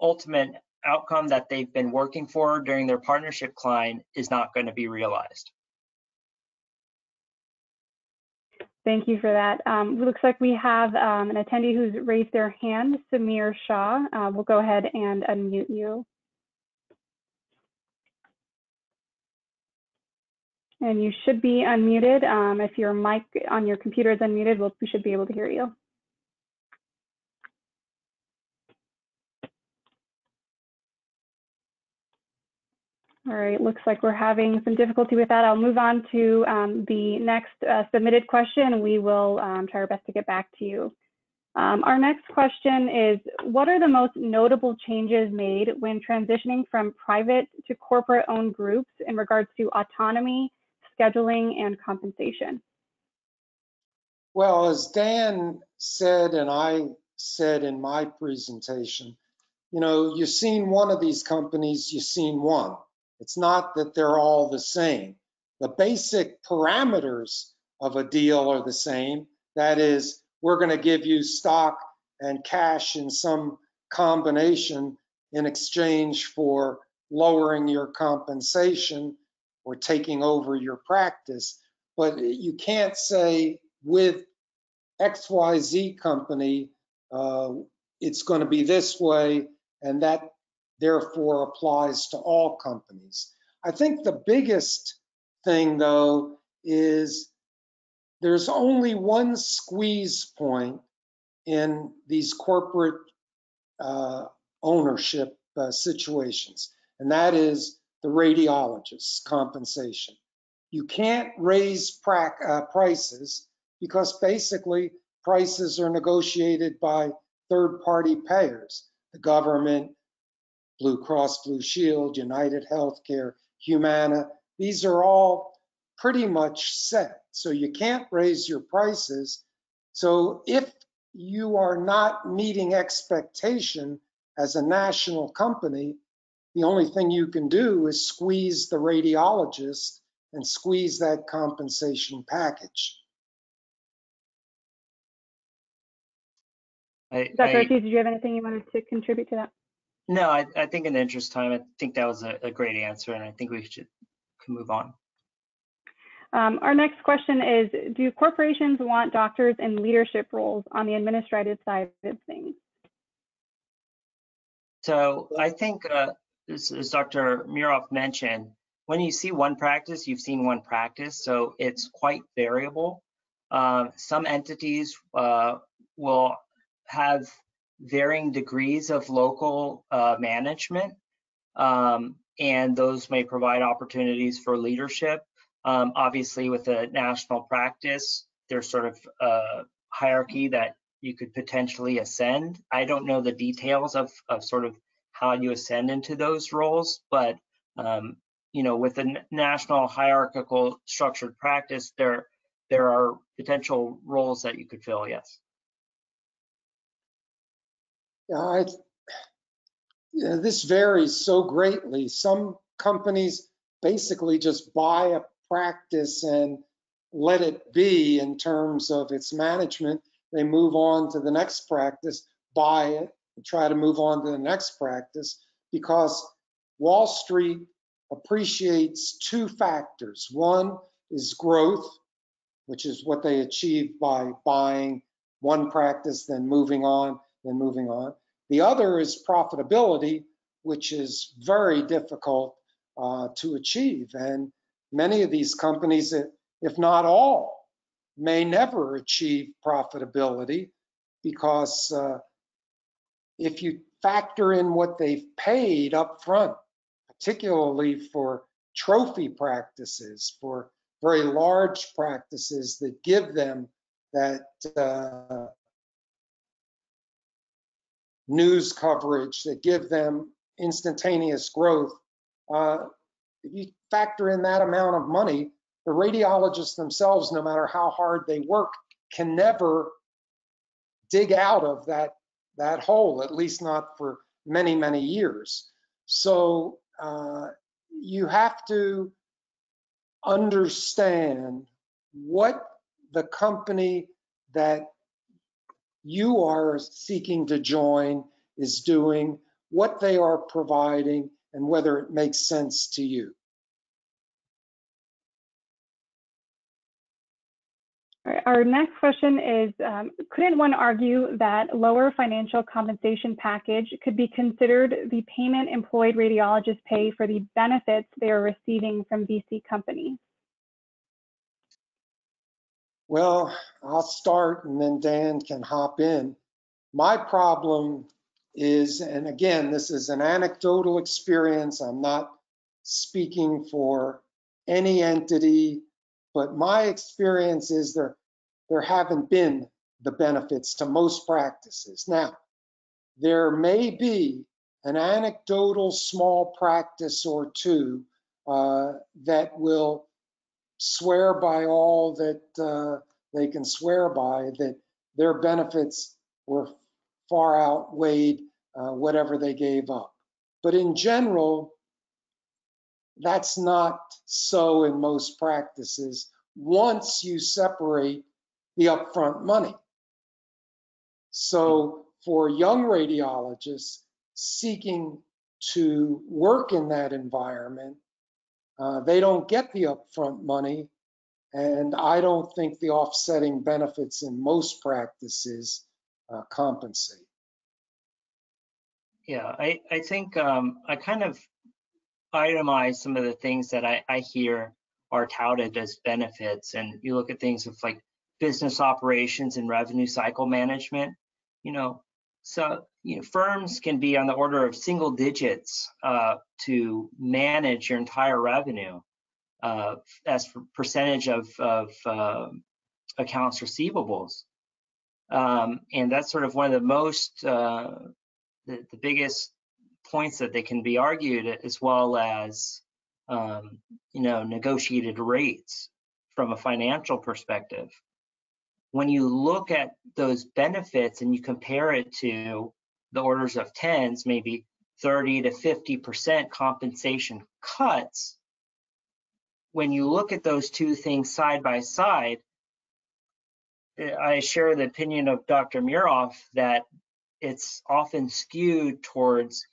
ultimate outcome that they've been working for during their partnership climb is not going to be realized. Thank you for that. It looks like we have an attendee who's raised their hand, Samir Shah. We'll go ahead and unmute you. And you should be unmuted. If your mic on your computer is unmuted, we should be able to hear you. All right, looks like we're having some difficulty with that. I'll move on to the next submitted question, and we will try our best to get back to you. Our next question is, what are the most notable changes made when transitioning from private to corporate-owned groups in regards to autonomy, scheduling, and compensation? Well, as Dan said, and I said in my presentation, you know, you've seen one of these companies, you've seen one. It's not that they're all the same. The basic parameters of a deal are the same. That is, we're going to give you stock and cash in some combination in exchange for lowering your compensation or taking over your practice. But you can't say with XYZ company, it's going to be this way, and that therefore applies to all companies. I think the biggest thing, though, is there's only one squeeze point in these corporate ownership situations, and that is the radiologist's compensation. You can't raise prices because basically prices are negotiated by third-party payers, the government, Blue Cross Blue Shield, United Healthcare, Humana. These are all pretty much set. So you can't raise your prices. So if you are not meeting expectation as a national company, the only thing you can do is squeeze the radiologist and squeeze that compensation package. Dr. Ortiz, did you have anything you wanted to contribute to that? No, I think in the interest of time, I think that was a great answer, and I think we can move on. Our next question is, do corporations want doctors in leadership roles on the administrative side of things? So I think, as Dr. Miroff mentioned, when you see one practice, you've seen one practice, so it's quite variable. Some entities will have varying degrees of local management, and those may provide opportunities for leadership. Obviously, with a national practice, there's sort of a hierarchy that you could potentially ascend. I don't know the details of sort of how you ascend into those roles, but you know, with a national hierarchical structured practice, there are potential roles that you could fill, yes. Yeah, this varies so greatly. Some companies basically just buy a practice and let it be in terms of its management. They move on to the next practice, buy it, and try to move on to the next practice, because Wall Street appreciates two factors. One is growth, which is what they achieve by buying one practice, then moving on, then moving on. The other is profitability, which is very difficult to achieve. And many of these companies, if not all, may never achieve profitability, because if you factor in what they've paid up front, particularly for trophy practices, for very large practices that give them that news coverage, that give them instantaneous growth, if you factor in that amount of money, the radiologists themselves, no matter how hard they work, can never dig out of that hole, at least not for many, many years. So you have to understand what the company that you are seeking to join is doing, what they are providing, and whether it makes sense to you. All right, our next question is, couldn't one argue that lower financial compensation package could be considered the payment employed radiologists pay for the benefits they are receiving from VC companies? Well, I'll start and then Dan can hop in. My problem is, and again, this is an anecdotal experience, I'm not speaking for any entity, but my experience is there haven't been the benefits to most practices. Now, there may be an anecdotal small practice or two that will swear by all that they can swear by, that their benefits were far outweighed whatever they gave up. But in general, that's not so in most practices once you separate the upfront money. So for young radiologists seeking to work in that environment, they don't get the upfront money, and I don't think the offsetting benefits in most practices compensate. Yeah, I think I kind of itemize some of the things that I hear are touted as benefits, and you look at things of like business operations and revenue cycle management. So firms can be on the order of single digits to manage your entire revenue as percentage of accounts receivables, and that's sort of one of the most the biggest points that they can be argued, as well as negotiated rates from a financial perspective. When you look at those benefits and you compare it to the orders of tens, maybe 30 to 50% compensation cuts, when you look at those two things side by side, I share the opinion of Dr. Muroff that it's often skewed towards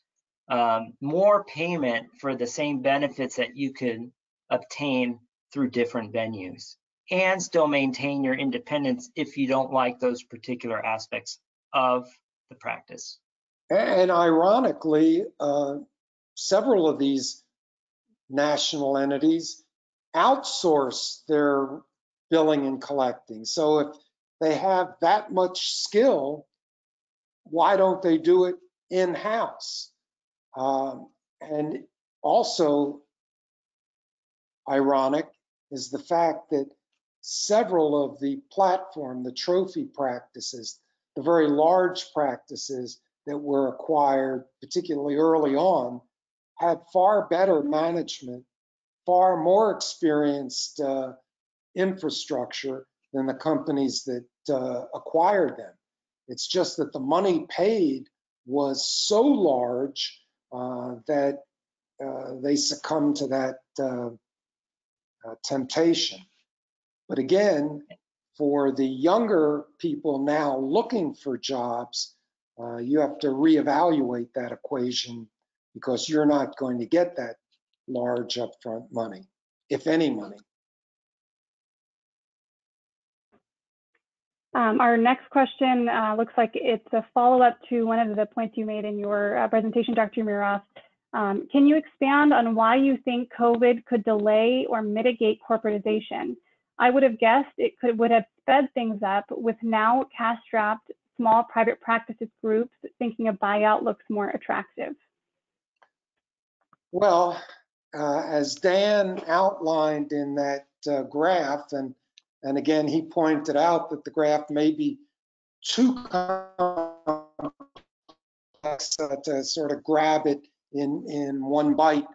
more payment for the same benefits that you could obtain through different venues, and still maintain your independence if you don't like those particular aspects of the practice. And ironically, several of these national entities outsource their billing and collecting. So if they have that much skill, why don't they do it in-house? And also ironic is the fact that several of the platform, the trophy practices, the very large practices that were acquired, particularly early on, had far better management, far more experienced infrastructure than the companies that acquired them. It's just that the money paid was so large that they succumbed to that temptation. But again, for the younger people now looking for jobs, you have to reevaluate that equation, because you're not going to get that large upfront money, if any money. Our next question looks like it's a follow-up to one of the points you made in your presentation, Dr. Muroff. Can you expand on why you think COVID could delay or mitigate corporatization? I would have guessed it would have sped things up, with now cash-strapped small private practices groups thinking a buyout looks more attractive. Well, as Dan outlined in that graph, and again, he pointed out that the graph may be too complex to sort of grab it in one bite.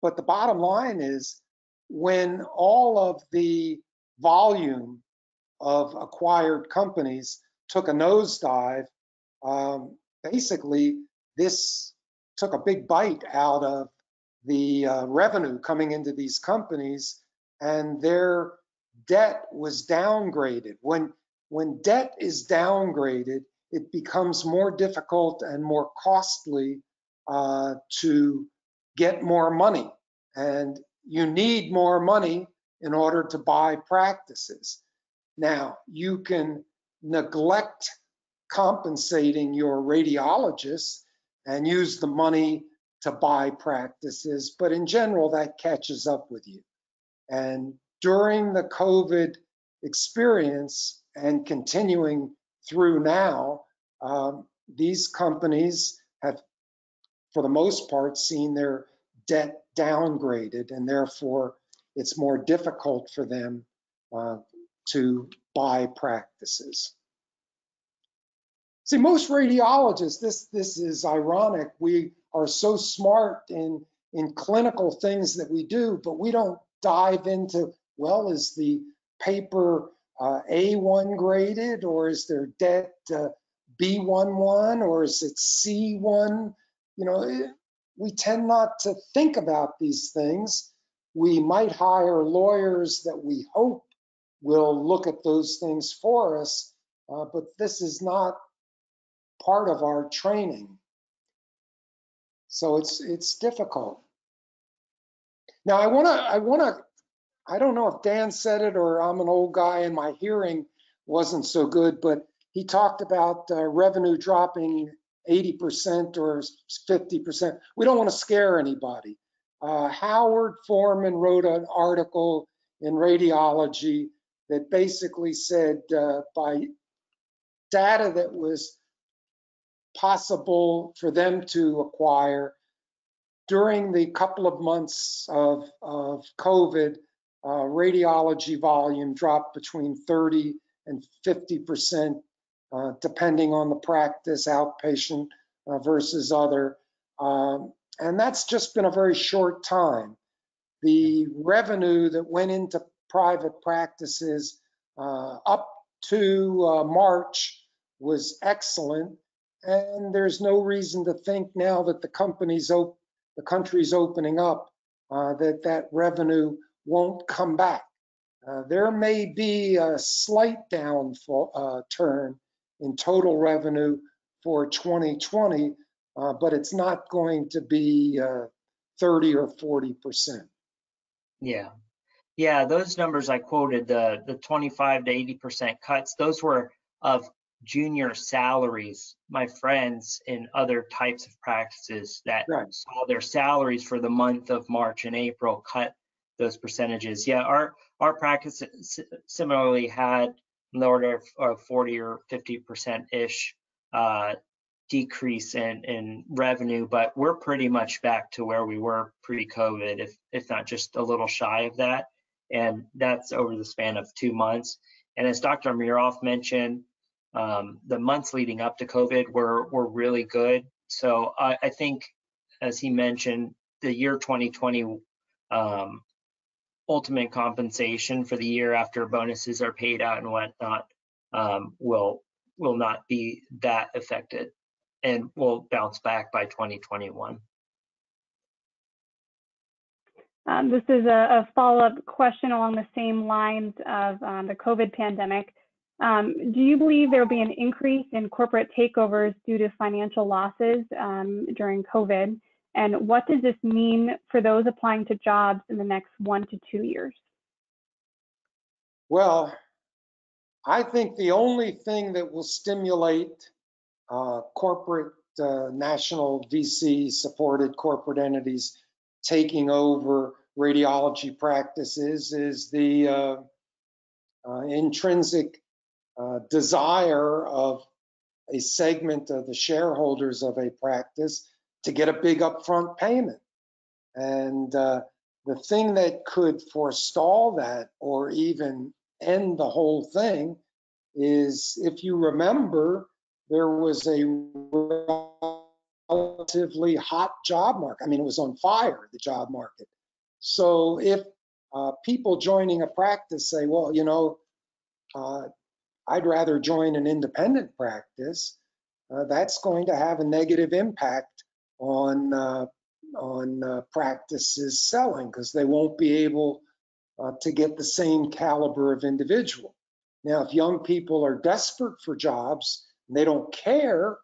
But the bottom line is, when all of the volume of acquired companies took a nosedive, basically this took a big bite out of the revenue coming into these companies, and their debt was downgraded. When debt is downgraded, it becomes more difficult and more costly to get more money, and you need more money in order to buy practices. Now, you can neglect compensating your radiologists and use the money to buy practices, but in general, that catches up with you. And during the COVID experience and continuing through now, these companies have, for the most part, seen their debt downgraded, and therefore it's more difficult for them to buy practices. See, most radiologists, this is ironic, we are so smart in clinical things that we do, but we don't dive into, well, is the paper A1 graded, or is their debt B11, or is it C1? You know, we tend not to think about these things. We might hire lawyers that we hope will look at those things for us, but this is not part of our training. So it's difficult. Now I don't know if Dan said it or I'm an old guy and my hearing wasn't so good, but he talked about revenue dropping 80% or 50%. We don't want to scare anybody. Howard Foreman wrote an article in Radiology that basically said by data that was possible for them to acquire during the couple of months of COVID, radiology volume dropped between 30 and 50%, depending on the practice, outpatient versus other. And that's just been a very short time. The revenue that went into private practices up to March was excellent. And there's no reason to think now that the country's opening up that revenue won't come back. There may be a slight turn in total revenue for 2020, but it's not going to be 30 or 40%. Yeah, those numbers I quoted, the 25 to 80% cuts, those were of junior salaries. My friends in other types of practices that saw their salaries for the month of March and April cut those percentages. Yeah, our practice similarly had in the order of 40 or 50%-ish decrease in revenue, but we're pretty much back to where we were pre-COVID, if not just a little shy of that. And that's over the span of 2 months. And as Dr. Miroff mentioned, the months leading up to COVID were really good. So I think, as he mentioned, the year 2020 ultimate compensation for the year after bonuses are paid out and whatnot will not be that affected and will bounce back by 2021. This is a follow-up question along the same lines of the COVID pandemic. Do you believe there will be an increase in corporate takeovers due to financial losses during COVID? And what does this mean for those applying to jobs in the next 1 to 2 years? Well, I think the only thing that will stimulate corporate national VC supported corporate entities taking over radiology practices is the intrinsic desire of a segment of the shareholders of a practice to get a big upfront payment. And the thing that could forestall that or even end the whole thing is, if you remember, there was a relatively hot job market. I mean, it was on fire, the job market. So if people joining a practice say, well, you know, I'd rather join an independent practice, that's going to have a negative impact on practices selling, because they won't be able to get the same caliber of individual. Now, if young people are desperate for jobs and they don't care,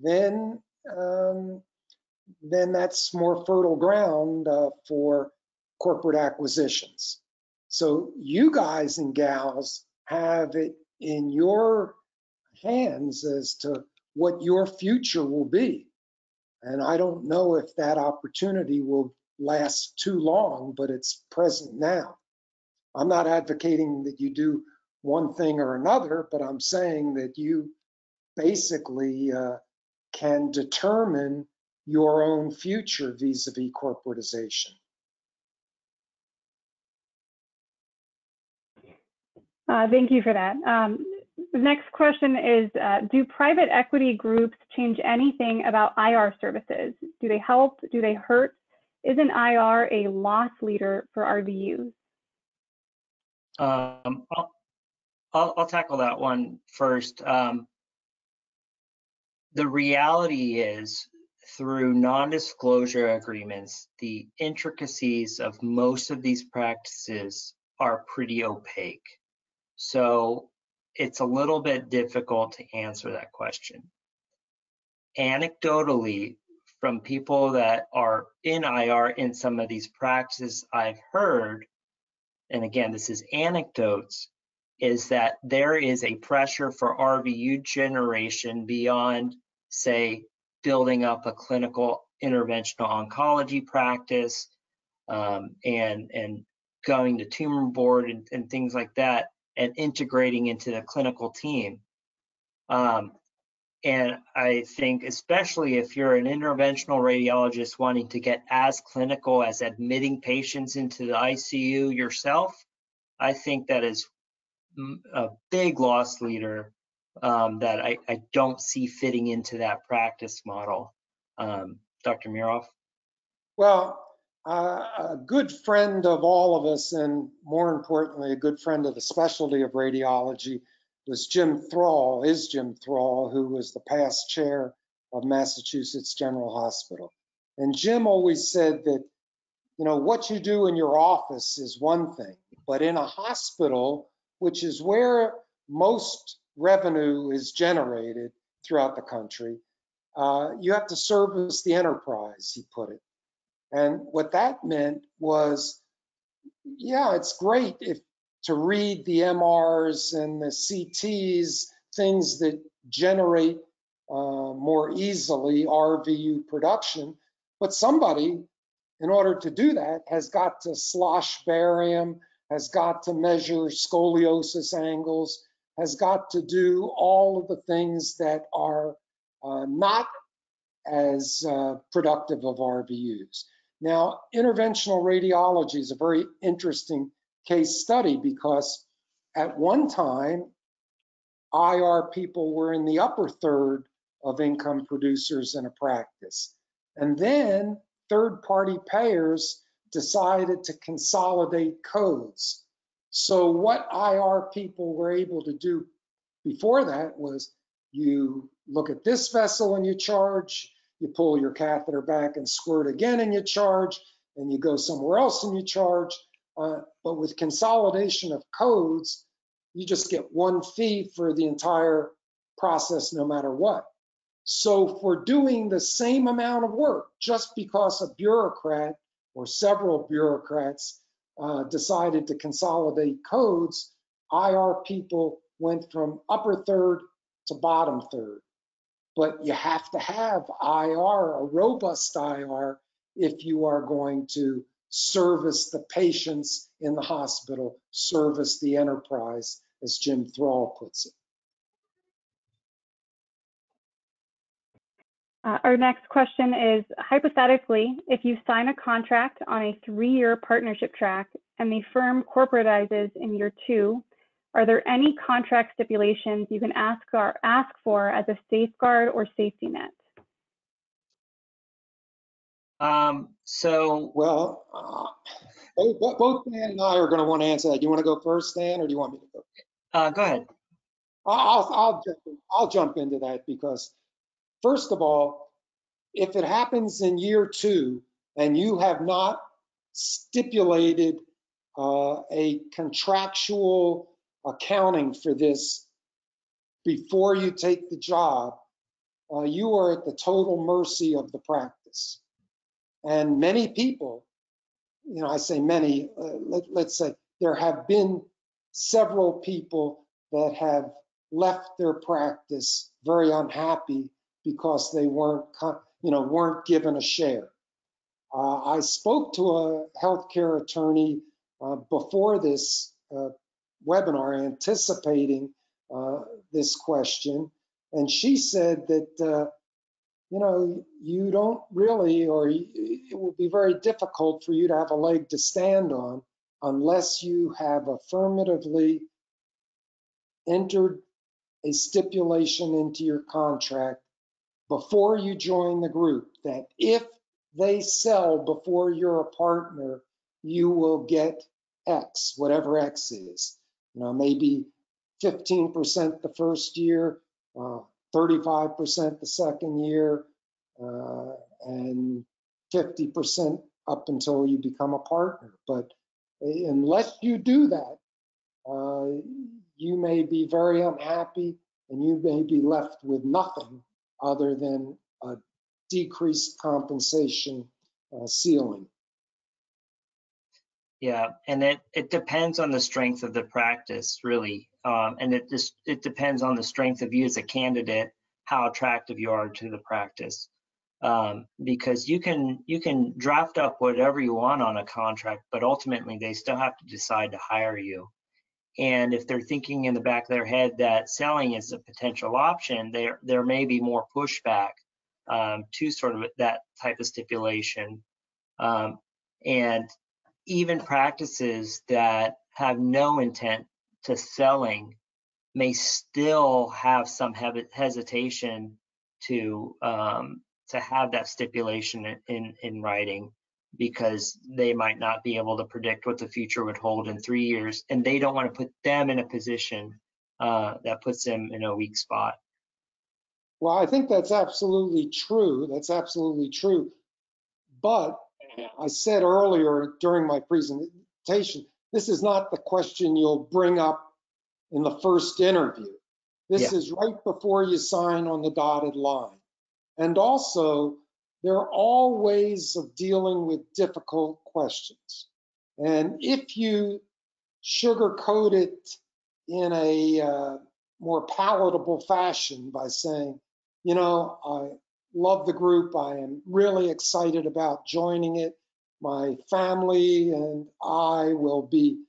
then that's more fertile ground for corporate acquisitions. So you guys and gals have it in your hands as to what your future will be. And I don't know if that opportunity will last too long, but it's present now. I'm not advocating that you do one thing or another, but I'm saying that you basically can determine your own future vis-a-vis corporatization. Thank you for that. The next question is, do private equity groups change anything about IR services? Do they help? Do they hurt? Is an IR a loss leader for RVUs? I'll tackle that one first. The reality is, through non-disclosure agreements, the intricacies of most of these practices are pretty opaque. So it's a little bit difficult to answer that question. Anecdotally, from people that are in IR in some of these practices, I've heard, and again, this is anecdotes, is that there is a pressure for RVU generation beyond, say, building up a clinical interventional oncology practice and going to tumor board and things like that, and integrating into the clinical team. And I think especially if you're an interventional radiologist wanting to get as clinical as admitting patients into the ICU yourself, I think that is a big loss leader that I don't see fitting into that practice model. Dr. Miroff? Well, a good friend of all of us, and more importantly, a good friend of the specialty of radiology, was Jim Thrall, Jim Thrall, who was the past chair of Massachusetts General Hospital. And Jim always said that, you know, what you do in your office is one thing, but in a hospital, which is where most revenue is generated throughout the country, you have to service the enterprise, he put it. And what that meant was, yeah, it's great to read the MRs and the CTs, things that generate more easily RVU production, but somebody, in order to do that, has got to slosh barium, has got to measure scoliosis angles, has got to do all of the things that are not as productive of RVUs. Now, interventional radiology is a very interesting case study because at one time, IR people were in the upper third of income producers in a practice. And then third-party payers decided to consolidate codes. So what IR people were able to do before that was you look at this vessel and you charge, you pull your catheter back and squirt again and you charge, and you go somewhere else and you charge. But with consolidation of codes, you just get one fee for the entire process no matter what. So for doing the same amount of work, just because a bureaucrat or several bureaucrats decided to consolidate codes, IR people went from upper third to bottom third. But you have to have IR, a robust IR, if you are going to service the patients in the hospital, service the enterprise, as Jim Thrall puts it. Our next question is, hypothetically, if you sign a contract on a 3-year partnership track and the firm corporatizes in year 2, are there any contract stipulations you can ask for as a safeguard or safety net? Well, both Dan and I are going to want to answer that. Do you want to go first, Dan, or do you want me to go? Go ahead. I'll jump into that because, first of all, if it happens in year 2 and you have not stipulated a contractual accounting for this before you take the job, you are at the total mercy of the practice. And many people, you know, I say many, let's say there have been several people that have left their practice very unhappy because they weren't given a share. I spoke to a healthcare attorney before this webinar, anticipating this question, and she said that you know, you don't really, or it will be very difficult for you to have a leg to stand on unless you have affirmatively entered a stipulation into your contract before you join the group that if they sell before you're a partner, you will get X, whatever X is. You know, maybe 15% the first year, 35% the second year, and 50% up until you become a partner. But unless you do that, you may be very unhappy and you may be left with nothing other than a decreased compensation ceiling. Yeah, and it depends on the strength of the practice, really, and it depends on the strength of you as a candidate, how attractive you are to the practice, because you can draft up whatever you want on a contract, but ultimately they still have to decide to hire you. And if they're thinking in the back of their head that selling is a potential option, there may be more pushback to sort of that type of stipulation, and even practices that have no intent to selling may still have some hesitation to have that stipulation in writing, because they might not be able to predict what the future would hold in 3 years, and they don't want to put them in a position that puts them in a weak spot. Well, I think that's absolutely true. That's absolutely true. But I said earlier during my presentation, this is not the question you'll bring up in the first interview. This is right before you sign on the dotted line. And also, there are all ways of dealing with difficult questions. And if you sugarcoat it in a more palatable fashion by saying, you know, I love the group, I am really excited about joining it, my family and I will be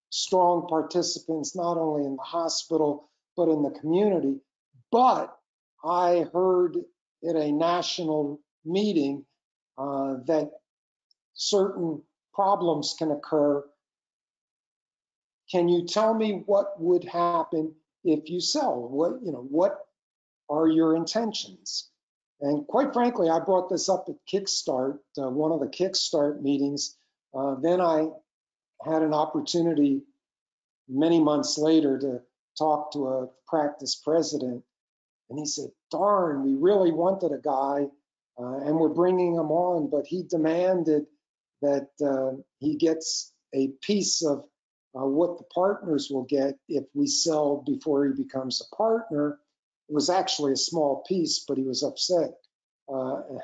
strong participants, not only in the hospital, but in the community. But I heard at a national meeting that certain problems can occur. Can you tell me what would happen if you sell? What are your intentions? And quite frankly, I brought this up at Kickstart, one of the Kickstart meetings. Then I had an opportunity many months later to talk to a practice president. And he said, darn, we really wanted a guy and we're bringing him on, but he demanded that he gets a piece of what the partners will get if we sell before he becomes a partner. It was actually a small piece, but he was upset. And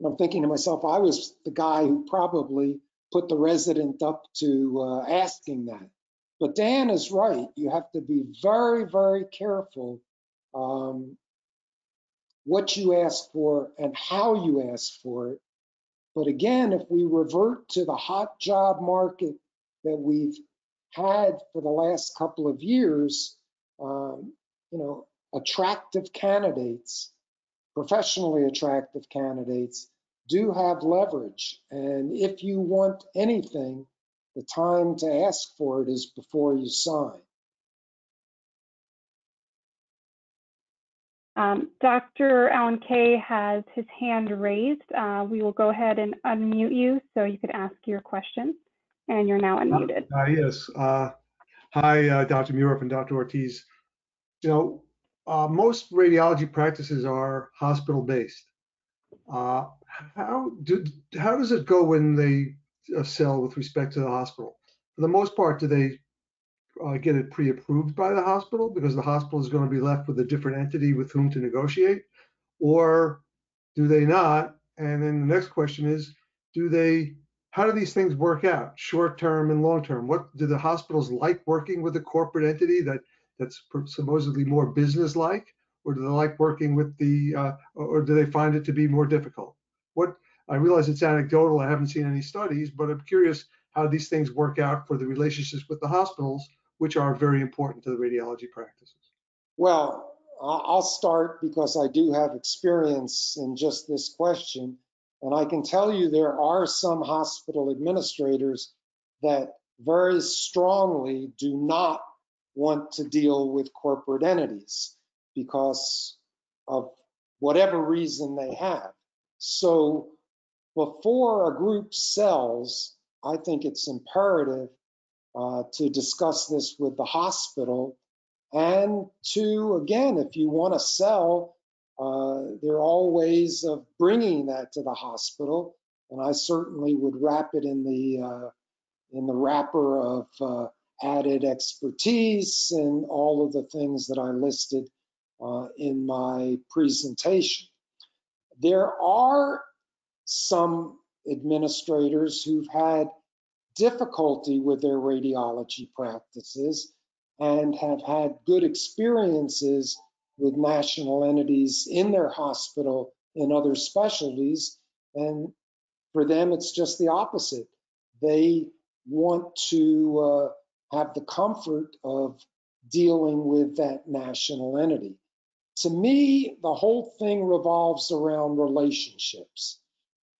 I'm thinking to myself, I was the guy who probably put the resident up to asking that. But Dan is right. You have to be very, very careful what you ask for and how you ask for it. But again, if we revert to the hot job market that we've had for the last couple of years, attractive candidates, professionally attractive candidates, do have leverage. And if you want anything, the time to ask for it is before you sign. Dr. Alan Kay has his hand raised. We will go ahead and unmute you so you could ask your question. And you're now unmuted. Yes. Hi, Dr. Muraph and Dr. Ortiz. Most radiology practices are hospital-based. How does it go when they sell with respect to the hospital? For the most part, do they get it pre-approved by the hospital because the hospital is going to be left with a different entity with whom to negotiate, or do they not? And then the next question is, how do these things work out, short-term and long-term? What do the hospitals like working with a corporate entity that's supposedly more business-like, or do they like working with or do they find it to be more difficult? I realize it's anecdotal, I haven't seen any studies, but I'm curious how these things work out for the relationships with the hospitals, which are very important to the radiology practices. Well, I'll start because I do have experience in just this question. And I can tell you there are some hospital administrators that very strongly do not want to deal with corporate entities because of whatever reason they have. So before a group sells, I think it's imperative to discuss this with the hospital And to, again, if you want to sell, there are all ways of bringing that to the hospital. And I certainly would wrap it in the wrapper of added expertise and all of the things that I listed in my presentation. There are some administrators who've had difficulty with their radiology practices and have had good experiences with national entities in their hospital in other specialties. And for them, it's just the opposite. They want to have the comfort of dealing with that national entity. To me, the whole thing revolves around relationships.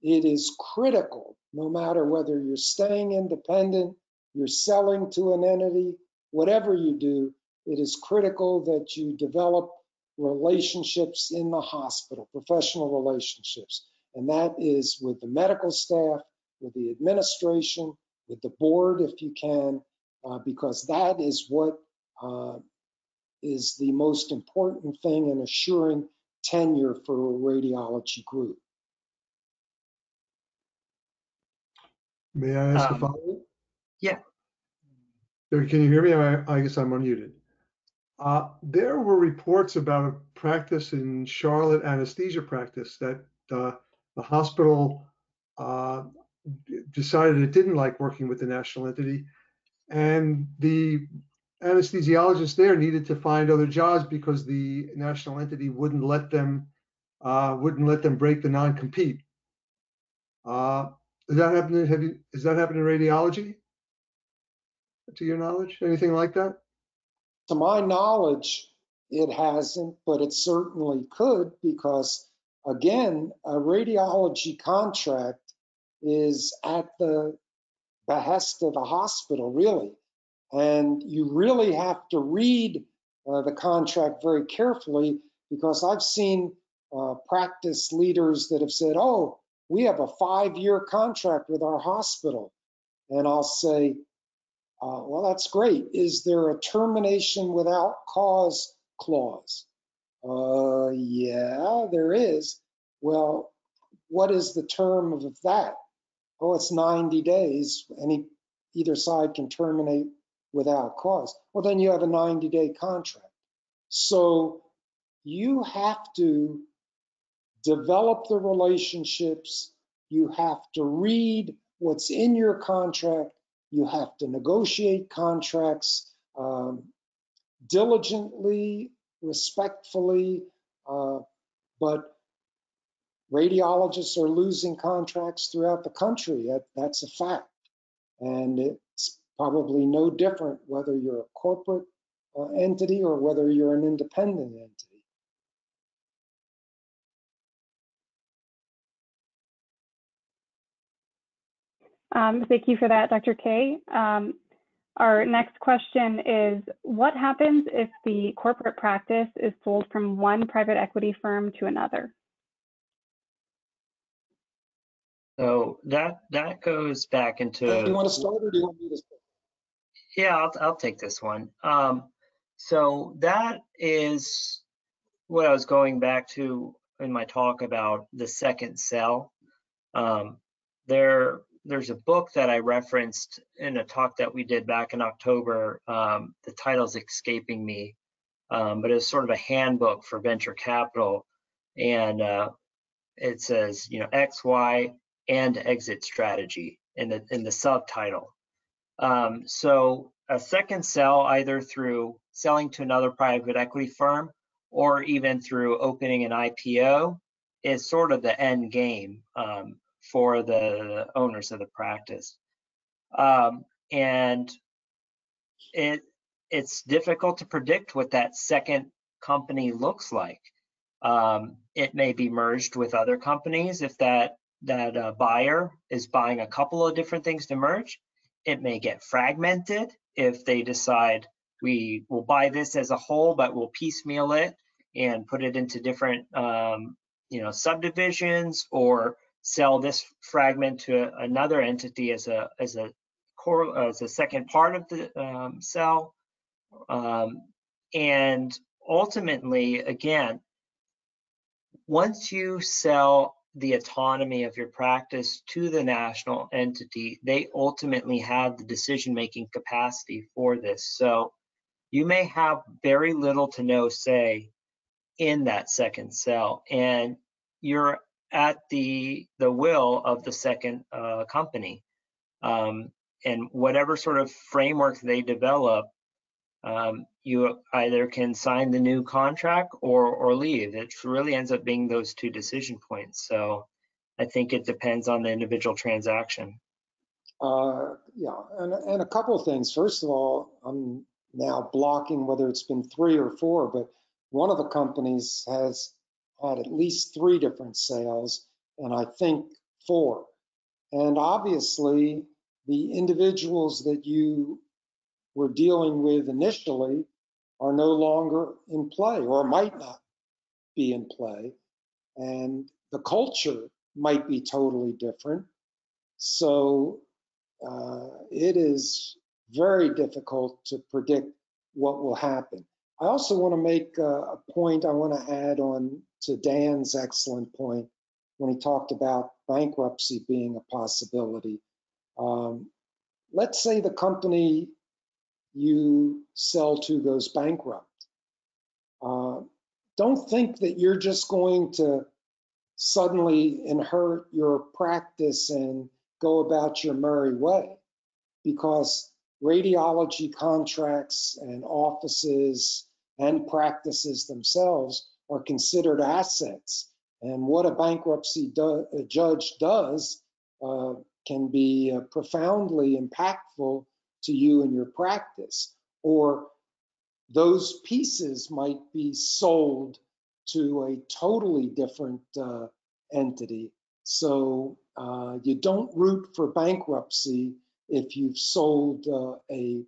It is critical, no matter whether you're staying independent, you're selling to an entity, whatever you do, it is critical that you develop relationships in the hospital, professional relationships. And that is with the medical staff, with the administration, with the board, if you can, because that is what is the most important thing in assuring tenure for a radiology group. May I ask a follow-up? Yeah. Can you hear me? I guess I'm unmuted. There were reports about a practice in Charlotte, anesthesia practice, that the hospital decided it didn't like working with the national entity, and the anesthesiologists there needed to find other jobs because the national entity wouldn't let them break the non-compete. Is that happening in radiology? To your knowledge, anything like that? To my knowledge, it hasn't, but it certainly could, because again, a radiology contract is at the behest of the hospital, really. And you really have to read the contract very carefully, because I've seen practice leaders that have said, oh, we have a 5-year contract with our hospital. And I'll say, well, that's great. Is there a termination without cause clause? Yeah, there is. Well, what is the term of that? Oh, it's 90 days. Either side can terminate without cause. Well, then you have a 90-day contract. So you have to develop the relationships. You have to read what's in your contract. You have to negotiate contracts diligently, respectfully, but radiologists are losing contracts throughout the country. That's a fact. And it's probably no different whether you're a corporate entity or whether you're an independent entity. Thank you for that, Dr. K. Our next question is, what happens if the corporate practice is sold from one private equity firm to another? So that goes back into. Do you want to start, or do you want me to start? Yeah, I'll take this one. So that is what I was going back to in my talk about the second cell. There's a book that I referenced in a talk that we did back in October. The title's escaping me, but it's sort of a handbook for venture capital, and it says, X, Y, and exit strategy in the subtitle. So a second sell, either through selling to another private equity firm or even through opening an IPO, is sort of the end game for the owners of the practice. And it's difficult to predict what that second company looks like. It may be merged with other companies if that buyer is buying a couple of different things to merge. It may get fragmented if they decide we will buy this as a whole, but we'll piecemeal it and put it into different subdivisions, or sell this fragment to another entity as a second part of the cell. And ultimately, again, once you sell the autonomy of your practice to the national entity, they ultimately have the decision-making capacity for this. So you may have very little to no say in that second sell, and you're at the will of the second company. And whatever sort of framework they develop, you either can sign the new contract or leave. It really ends up being those two decision points. So I think it depends on the individual transaction. Yeah, and a couple of things. First of all, I'm now blocking whether it's been 3 or 4, but one of the companies has had at least 3 different sales, and I think 4. And obviously, the individuals that you were dealing with initially are no longer in play, or might not be in play, and the culture might be totally different. So it is very difficult to predict what will happen. I also want to make a point I want to add on to Dan's excellent point when he talked about bankruptcy being a possibility. Let's say the company you sell to goes bankrupt. Don't think that you're just going to suddenly inherit your practice and go about your merry way, because radiology contracts and offices and practices themselves are considered assets. And what a bankruptcy judge does can be profoundly impactful to you and your practice. Or those pieces might be sold to a totally different entity. So you don't root for bankruptcy if you've sold a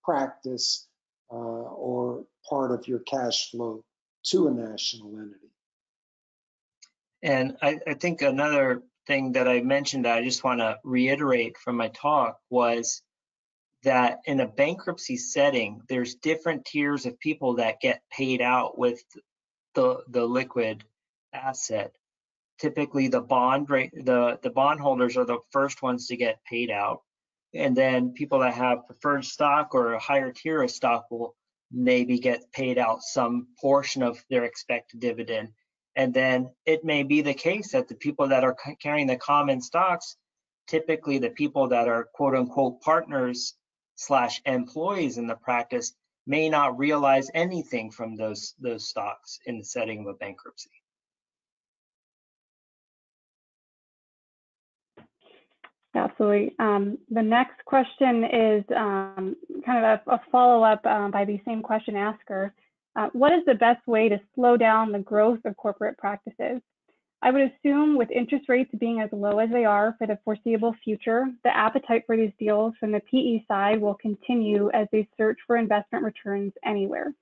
practice or part of your cash flow to a national entity. And I think another thing that I mentioned that I just want to reiterate from my talk was that in a bankruptcy setting, there's different tiers of people that get paid out with the liquid asset. Typically, the bondholders are the first ones to get paid out, and then people that have preferred stock or a higher tier of stock will maybe get paid out some portion of their expected dividend. And then it may be the case that the people that are carrying the common stocks, typically the people that are quote unquote partners / employees in the practice, may not realize anything from those stocks in the setting of a bankruptcy. Absolutely. The next question is kind of a follow-up by the same question asker. What is the best way to slow down the growth of corporate practices? I would assume with interest rates being as low as they are for the foreseeable future, the appetite for these deals from the PE side will continue as they search for investment returns anywhere.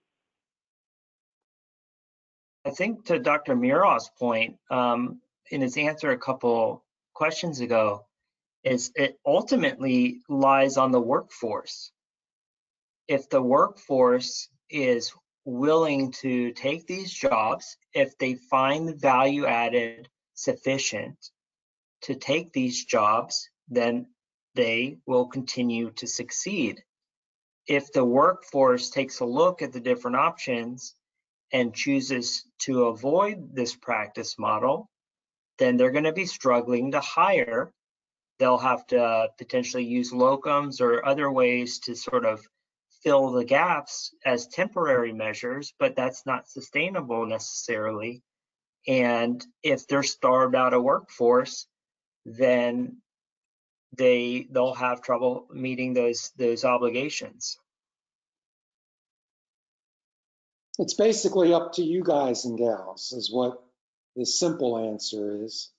I think to Dr. Muroff's point, in his answer a couple questions ago, is it ultimately lies on the workforce. If the workforce is willing to take these jobs, if they find the value added sufficient to take these jobs, then they will continue to succeed. If the workforce takes a look at the different options and chooses to avoid this practice model, then they're going to be struggling to hire. They'll have to potentially use locums or other ways to sort of fill the gaps as temporary measures, but that's not sustainable necessarily. And if they're starved out of workforce, then they'll have trouble meeting those obligations. It's basically up to you guys and gals, is what the simple answer is.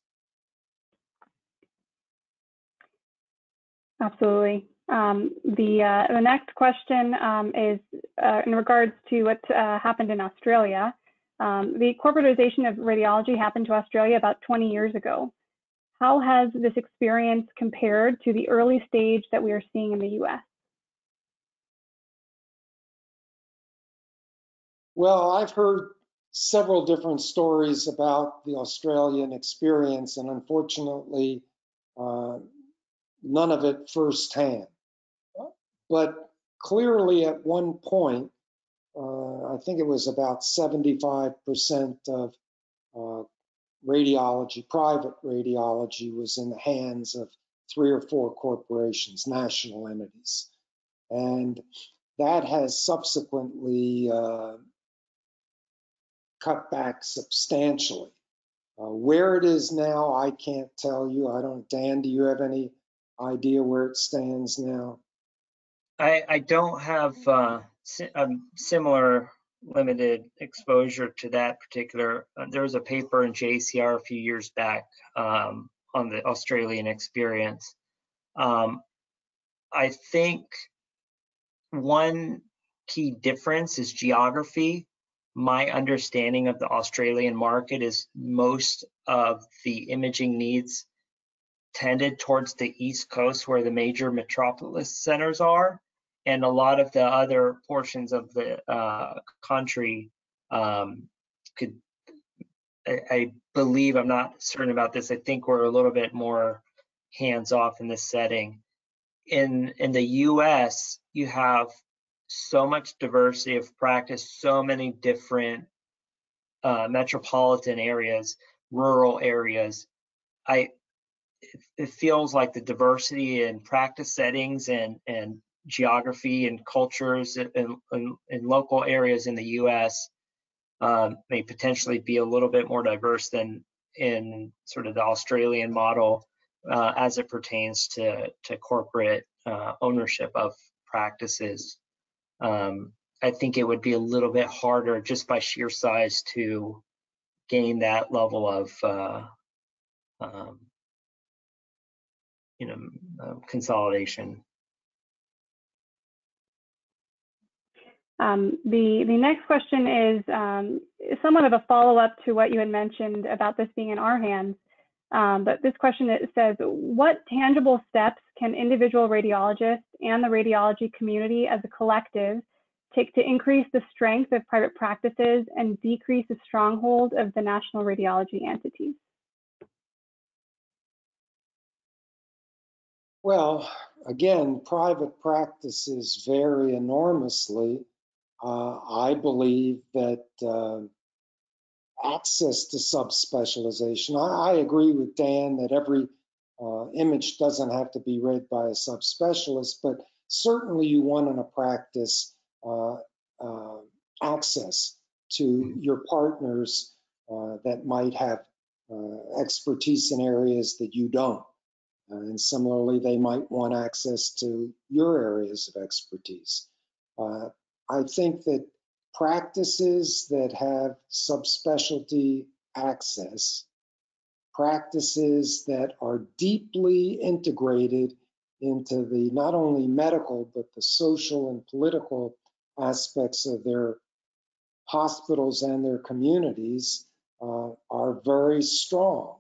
Absolutely. The next question is in regards to what happened in Australia. The corporatization of radiology happened to Australia about 20 years ago. How has this experience compared to the early stage that we are seeing in the US? Well, I've heard several different stories about the Australian experience, and unfortunately, none of it firsthand. But clearly at one point, I think it was about 75% of radiology, private radiology, was in the hands of 3 or 4 corporations, national entities. And that has subsequently cut back substantially. Where it is now, I can't tell you. I don't. Dan, do you have any idea where it stands now? I don't have a similar limited exposure to that particular. There was a paper in JCR a few years back on the Australian experience. I think one key difference is geography. My understanding of the Australian market is most of the imaging needs tended towards the East Coast, where the major metropolis centers are, and a lot of the other portions of the country I believe, I'm not certain about this, I think we're a little bit more hands-off in this setting. In the US, you have so much diversity of practice, so many different metropolitan areas, rural areas. It feels like the diversity in practice settings and geography and cultures in local areas in the US may potentially be a little bit more diverse than in sort of the Australian model as it pertains to corporate ownership of practices. I think it would be a little bit harder just by sheer size to gain that level of consolidation. The next question is somewhat of a follow-up to what you had mentioned about this being in our hands. But this question, it says, what tangible steps can individual radiologists and the radiology community as a collective take to increase the strength of private practices and decrease the stronghold of the national radiology entities? Well, again, private practices vary enormously. I believe that access to subspecialization, I agree with Dan that every image doesn't have to be read by a subspecialist, but certainly you want in a practice access to your partners that might have expertise in areas that you don't. And similarly, they might want access to your areas of expertise. I think that practices that have subspecialty access, practices that are deeply integrated into the not only medical, but the social and political aspects of their hospitals and their communities are very strong.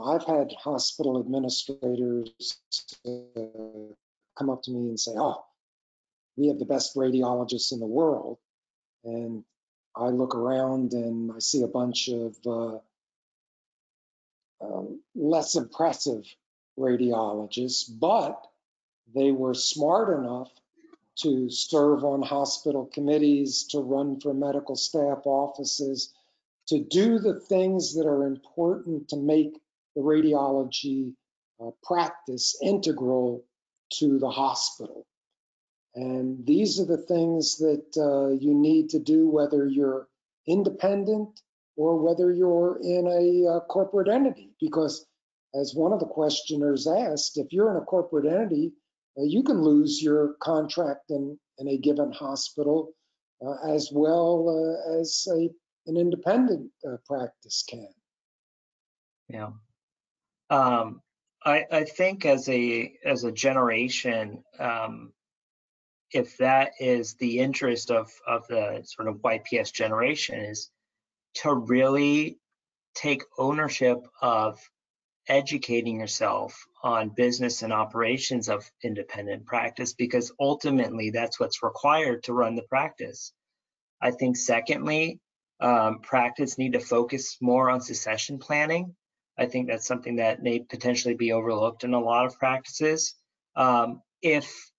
I've had hospital administrators come up to me and say, oh, we have the best radiologists in the world. And I look around and I see a bunch of less impressive radiologists, but they were smart enough to serve on hospital committees, to run for medical staff offices, to do the things that are important to make the radiology practice integral to the hospital. And these are the things that you need to do, whether you're independent or whether you're in a corporate entity. Because as one of the questioners asked, if you're in a corporate entity, you can lose your contract in a given hospital as well as an independent practice can. Yeah. I think as a generation, if that is the interest of the sort of YPS generation, is to really take ownership of educating yourself on business and operations of independent practice, because ultimately that's what's required to run the practice. I think secondly, practice need to focus more on succession planning. I think that's something that may potentially be overlooked in a lot of practices. If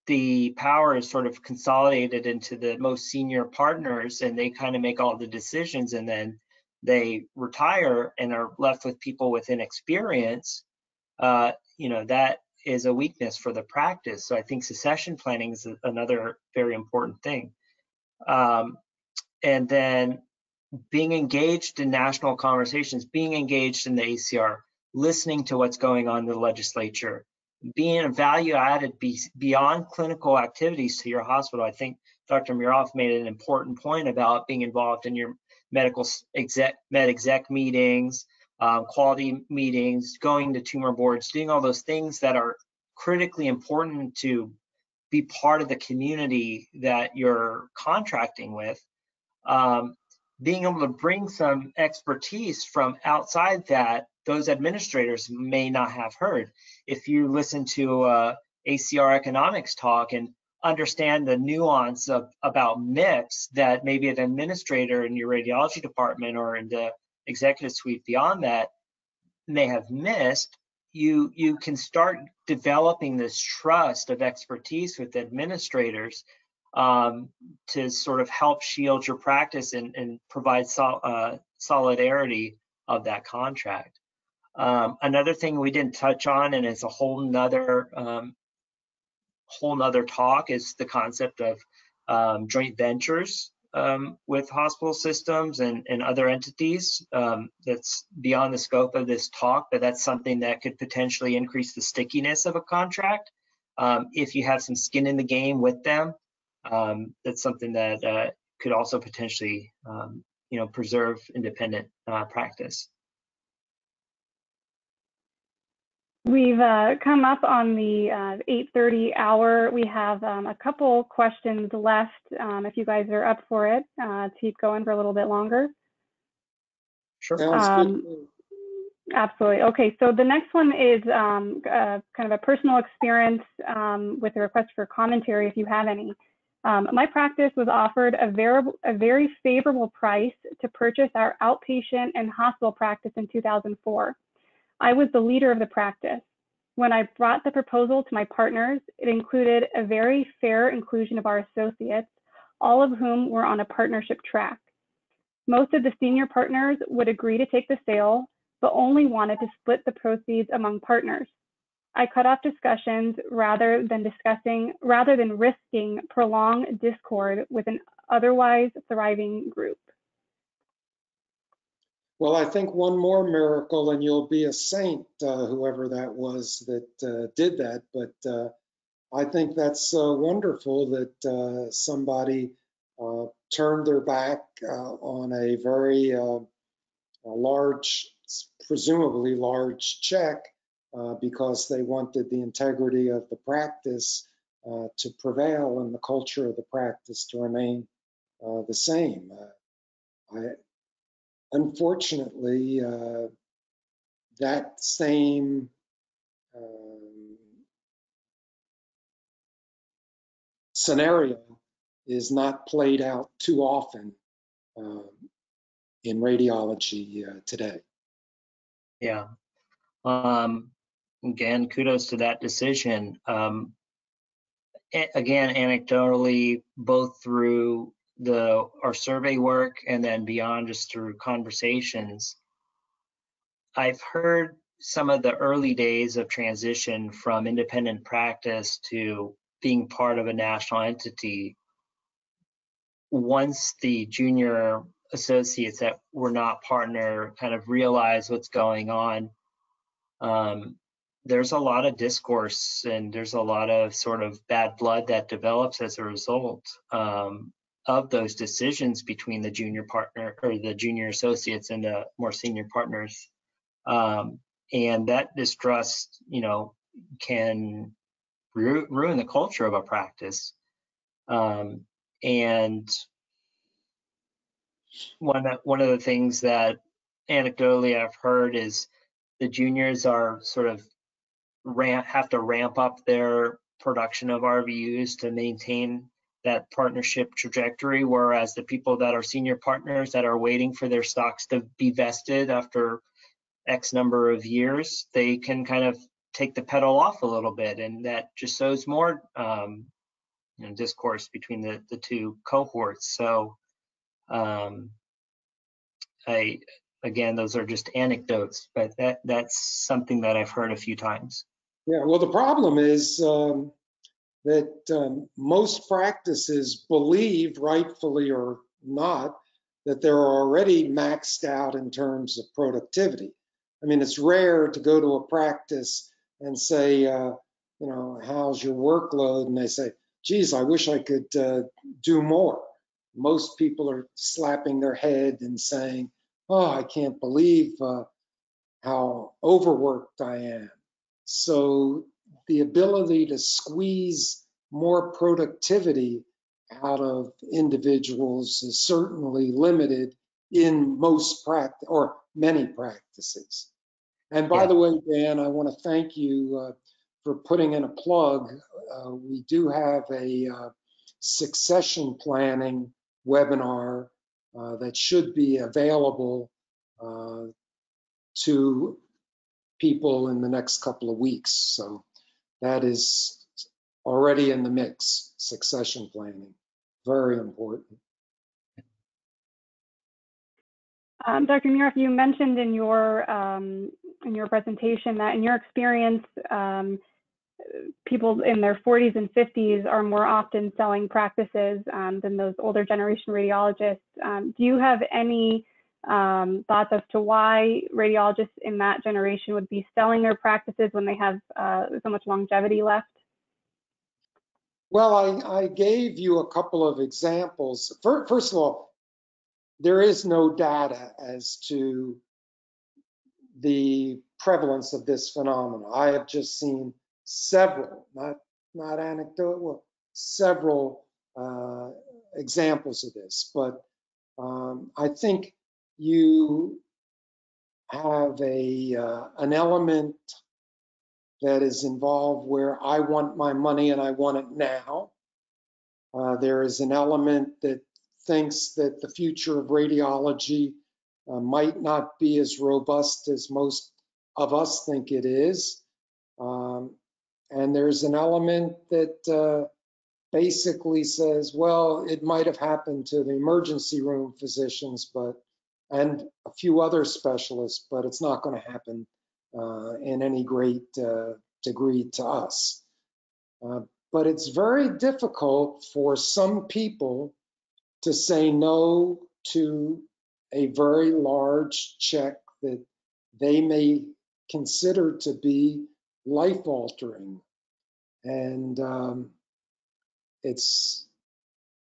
the power is sort of consolidated into the most senior partners and they kind of make all the decisions and then they retire and are left with people with inexperience, that is a weakness for the practice. So I think succession planning is another very important thing. And then being engaged in national conversations, being engaged in the ACR, listening to what's going on in the legislature, being a value added beyond clinical activities to your hospital. I think Dr. Miroff made an important point about being involved in your med exec meetings, quality meetings, going to tumor boards, doing all those things that are critically important to be part of the community that you're contracting with. Being able to bring some expertise from outside that those administrators may not have heard. If you listen to ACR economics talk and understand the nuance about mix that maybe an administrator in your radiology department or in the executive suite beyond that may have missed, you can start developing this trust of expertise with administrators to sort of help shield your practice and provide solidarity of that contract. Another thing we didn't touch on, and it's a whole nother talk, is the concept of joint ventures with hospital systems and other entities. That's beyond the scope of this talk, but that's something that could potentially increase the stickiness of a contract if you have some skin in the game with them. That's something that could also potentially, preserve independent practice. We've come up on the 8:30 hour. We have a couple questions left, if you guys are up for it, to keep going for a little bit longer. Sure. Absolutely. Okay, so the next one is kind of a personal experience with a request for commentary, if you have any. My practice was offered a very favorable price to purchase our outpatient and hospital practice in 2004. I was the leader of the practice. When I brought the proposal to my partners, it included a very fair inclusion of our associates, all of whom were on a partnership track. Most of the senior partners would agree to take the sale, but only wanted to split the proceeds among partners. I cut off discussions rather than risking prolonged discord with an otherwise thriving group. Well, I think one more miracle and you'll be a saint, whoever that was that did that. But I think that's wonderful that somebody turned their back on a very large, presumably large check because they wanted the integrity of the practice to prevail and the culture of the practice to remain the same. Unfortunately, that same scenario is not played out too often in radiology today. Yeah. Again, kudos to that decision. Again, anecdotally, both through our survey work and then beyond just through conversations, I've heard some of the early days of transition from independent practice to being part of a national entity. Once the junior associates that were not partner kind of realize what's going on, there's a lot of discourse and there's a lot of sort of bad blood that develops as a result of those decisions between the junior partner or the junior associates and the more senior partners. And that distrust, can ruin the culture of a practice. And one of the things that anecdotally I've heard is the juniors are sort of have to ramp up their production of RVUs to maintain that partnership trajectory, whereas the people that are senior partners that are waiting for their stocks to be vested after X number of years, they can kind of take the pedal off a little bit, and that just sows more discourse between the two cohorts. So again, those are just anecdotes, but that's something that I've heard a few times. Yeah, well, the problem is that most practices believe, rightfully or not, that they're already maxed out in terms of productivity. I mean, it's rare to go to a practice and say, how's your workload? And they say, geez, I wish I could do more. Most people are slapping their head and saying, oh, I can't believe how overworked I am. So the ability to squeeze more productivity out of individuals is certainly limited in most practice or many practices. And by the way, Dan, I want to thank you for putting in a plug. We do have a succession planning webinar that should be available to people in the next couple of weeks. So that is already in the mix, succession planning, very important. Dr. Miroff, you mentioned in your presentation that in your experience, people in their 40s and 50s are more often selling practices than those older generation radiologists. Do you have any thoughts as to why radiologists in that generation would be selling their practices when they have so much longevity left? Well, I gave you a couple of examples. First of all, there is no data as to the prevalence of this phenomenon. I have just seen several, not anecdotal, several examples of this. But I think you have an element that is involved where I want my money and I want it now. There is an element that thinks that the future of radiology might not be as robust as most of us think it is. And there's an element that basically says, well, it might have happened to the emergency room physicians, and a few other specialists, but it's not going to happen in any great degree to us. But it's very difficult for some people to say no to a very large check that they may consider to be life-altering. And it's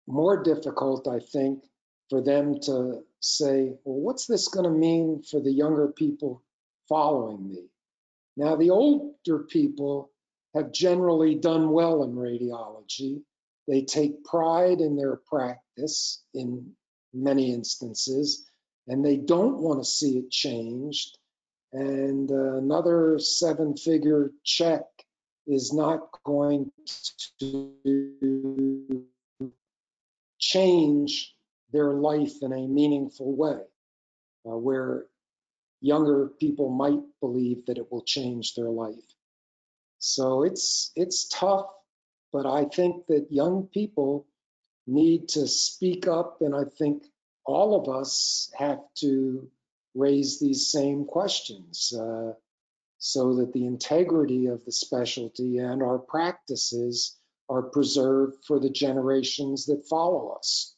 more difficult, I think, for them to say, well, what's this going to mean for the younger people following me? Now, the older people have generally done well in radiology. They take pride in their practice in many instances, and they don't want to see it changed. And another seven-figure check is not going to change their life in a meaningful way, where younger people might believe that it will change their life. So it's tough, but I think that young people need to speak up, and I think all of us have to raise these same questions so that the integrity of the specialty and our practices are preserved for the generations that follow us.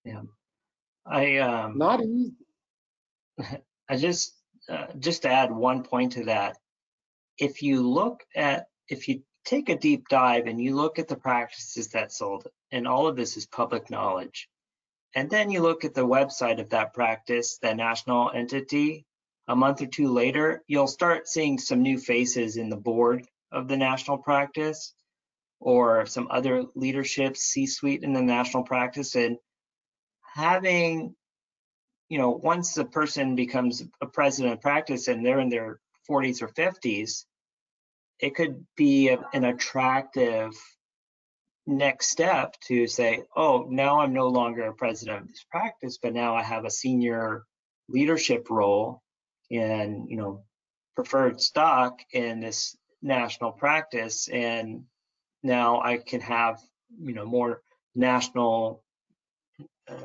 Yeah, not easy. I just to add one point to that, if you take a deep dive and you look at the practices that sold, and all of this is public knowledge, and then you look at the website of that practice, that national entity, a month or two later, you'll start seeing some new faces in the board of the national practice or some other leadership C-suite in the national practice. And having, once a person becomes a president of practice and they're in their 40s or 50s, it could be an attractive next step to say, oh, now I'm no longer a president of this practice, but now I have a senior leadership role in, preferred stock in this national practice, and now I can have, more national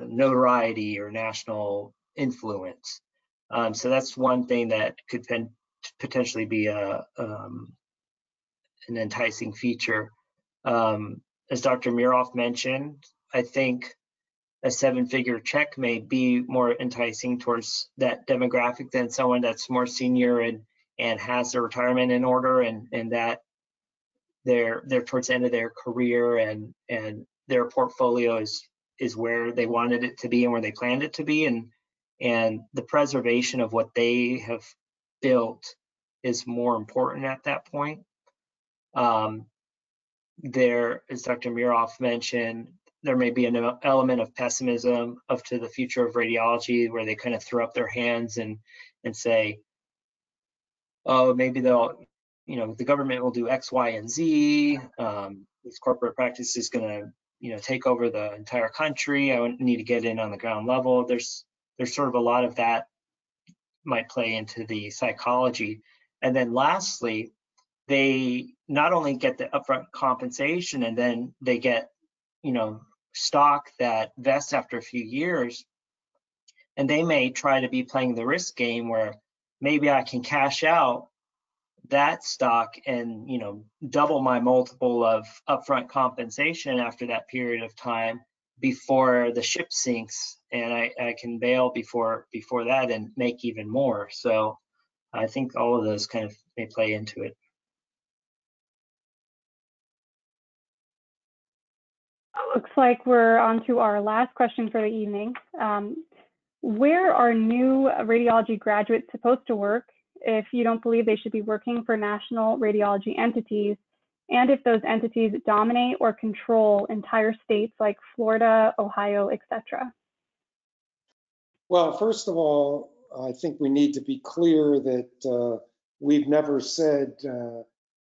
notoriety or national influence. So that's one thing that could potentially be an enticing feature. As Dr. Miroff mentioned, I think a 7-figure check may be more enticing towards that demographic than someone that's more senior and has their retirement in order, and that they're towards the end of their career, and their portfolio is where they wanted it to be and where they planned it to be, and the preservation of what they have built is more important at that point. There, as Dr. Miroff mentioned, there may be an element of pessimism up to the future of radiology, where they kind of throw up their hands and say, oh, maybe they'll, the government will do X, Y, and Z. This corporate practice is going to, take over the entire country. I need to get in on the ground level. There's sort of a lot of that might play into the psychology. And then lastly, they not only get the upfront compensation, and then they get, stock that vests after a few years, and they may try to be playing the risk game where maybe I can cash out that stock and, double my multiple of upfront compensation after that period of time before the ship sinks, and I can bail before that and make even more. So I think all of those kind of may play into it. Looks like we're on to our last question for the evening. Where are new radiology graduates supposed to work if you don't believe they should be working for national radiology entities, and if those entities dominate or control entire states like Florida, Ohio, etc.? Well, first of all, I think we need to be clear that we've never said,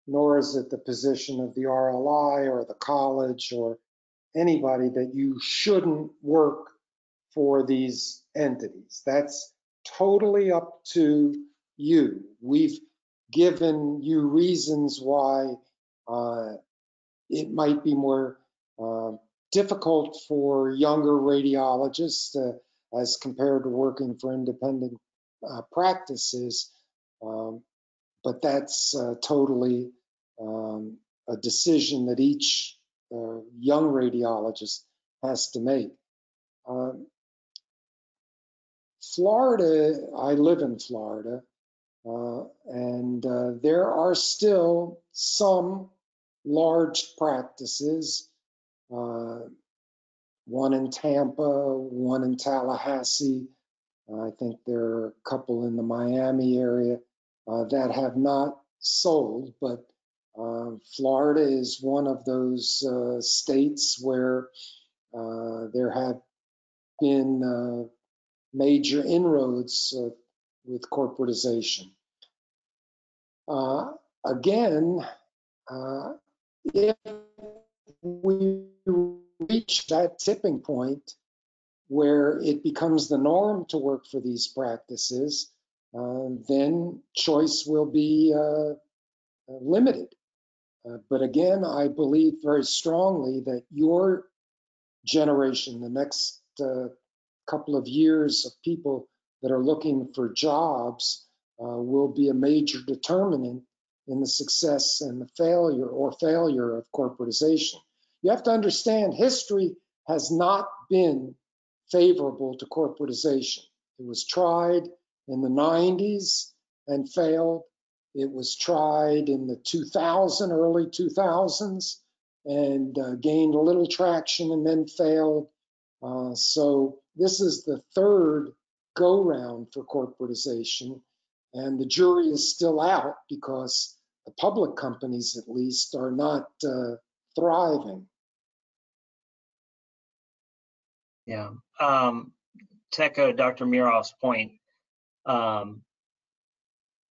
nor is it the position of the RLI or the college or anybody, that you shouldn't work for these entities. That's totally up to you. We've given you reasons why it might be more difficult for younger radiologists as compared to working for independent practices, but that's totally a decision that each young radiologist has to make. Florida, I live in Florida, and there are still some large practices, one in Tampa, one in Tallahassee. I think there are a couple in the Miami area that have not sold, but Florida is one of those states where there have been major inroads with corporatization. Again, if we reach that tipping point where it becomes the norm to work for these practices, then choice will be limited. But again, I believe very strongly that your generation, the next couple of years of people that are looking for jobs, will be a major determinant in the success and the failure of corporatization. You have to understand, history has not been favorable to corporatization. It was tried in the 90s and failed. It was tried in the early 2000s, and gained a little traction and then failed. So this is the third go-round for corporatization, and the jury is still out because the public companies, at least, are not thriving. Yeah. To echo Dr. Miroff's point,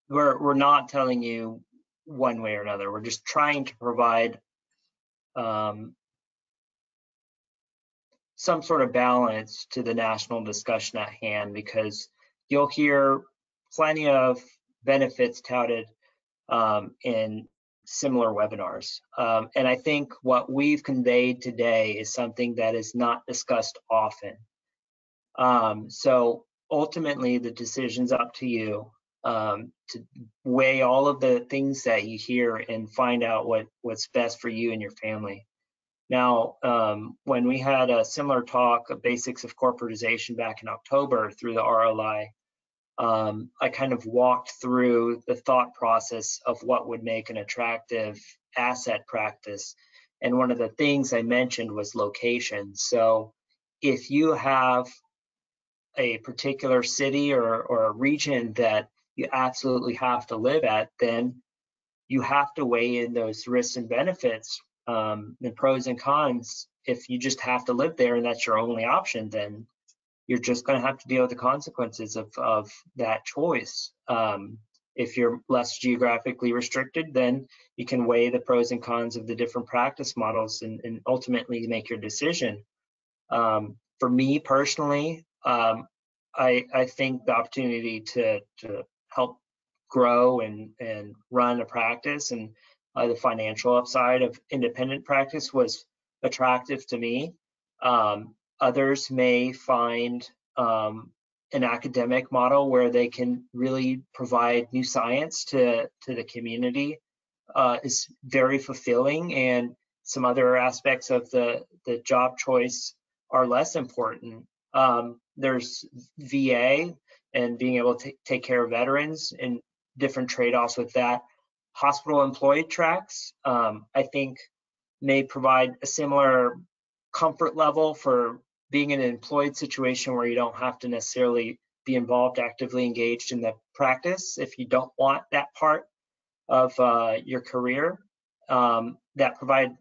we're not telling you one way or another. We're just trying to provide some sort of balance to the national discussion at hand, because you'll hear plenty of benefits touted in similar webinars. And I think what we've conveyed today is something that is not discussed often. So ultimately, the decision's up to you to weigh all of the things that you hear and find out what's best for you and your family. Now, when we had a similar talk of basics of corporatization back in October through the RLI, I kind of walked through the thought process of what would make an attractive asset practice. And one of the things I mentioned was location. So if you have a particular city or a region that you absolutely have to live at, then you have to weigh in those risks and benefits, the pros and cons. If you just have to live there and that's your only option, then you're just going to have to deal with the consequences of that choice. If you're less geographically restricted, then you can weigh the pros and cons of the different practice models and ultimately make your decision. For me personally, I think the opportunity to help grow and run a practice and the financial upside of independent practice was attractive to me. Others may find an academic model where they can really provide new science to the community is very fulfilling, and some other aspects of the job choice are less important. There's VA and being able to take care of veterans and different trade-offs with that. Hospital employed tracks, I think, may provide a similar comfort level for being in an employed situation where you don't have to necessarily be involved, actively engaged in the practice if you don't want that part of your career. That provide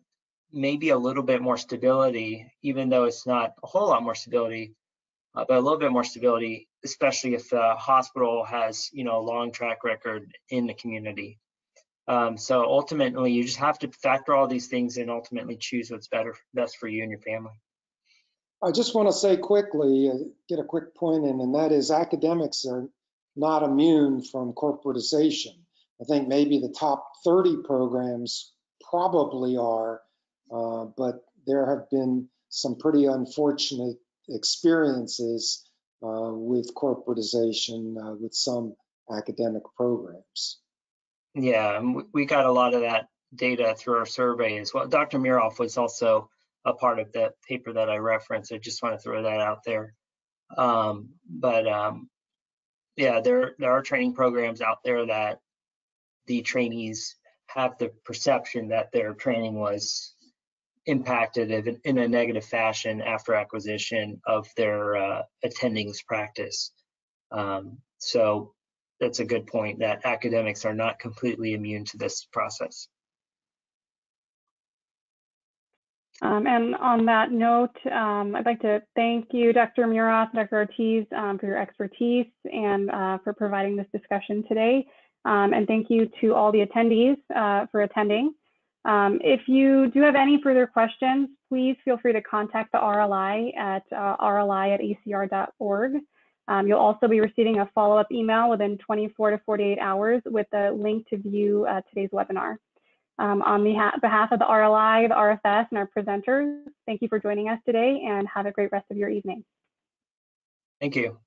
maybe a little bit more stability, even though it's not a whole lot more stability, but a little bit more stability, especially if the hospital has, a long track record in the community. So ultimately, you just have to factor all these things and ultimately choose what's best for you and your family. I just want to say quickly, get a quick point in, and that is academics are not immune from corporatization. I think maybe the top 30 programs probably are, but there have been some pretty unfortunate experiences with corporatization with some academic programs. Yeah, and we got a lot of that data through our survey as well. Dr. Miroff was also a part of that paper that I referenced. I just want to throw that out there. Yeah, there are training programs out there that the trainees have the perception that their training was impacted in a negative fashion after acquisition of their attendings practice. So that's a good point, that academics are not completely immune to this process. And on that note, I'd like to thank you, Dr. Miroff, Dr. Ortiz, for your expertise and for providing this discussion today. And thank you to all the attendees for attending. If you do have any further questions, please feel free to contact the RLI at rli@acr.org. You'll also be receiving a follow-up email within 24 to 48 hours with a link to view today's webinar. On behalf of the RLI, the RFS, and our presenters, thank you for joining us today and have a great rest of your evening. Thank you.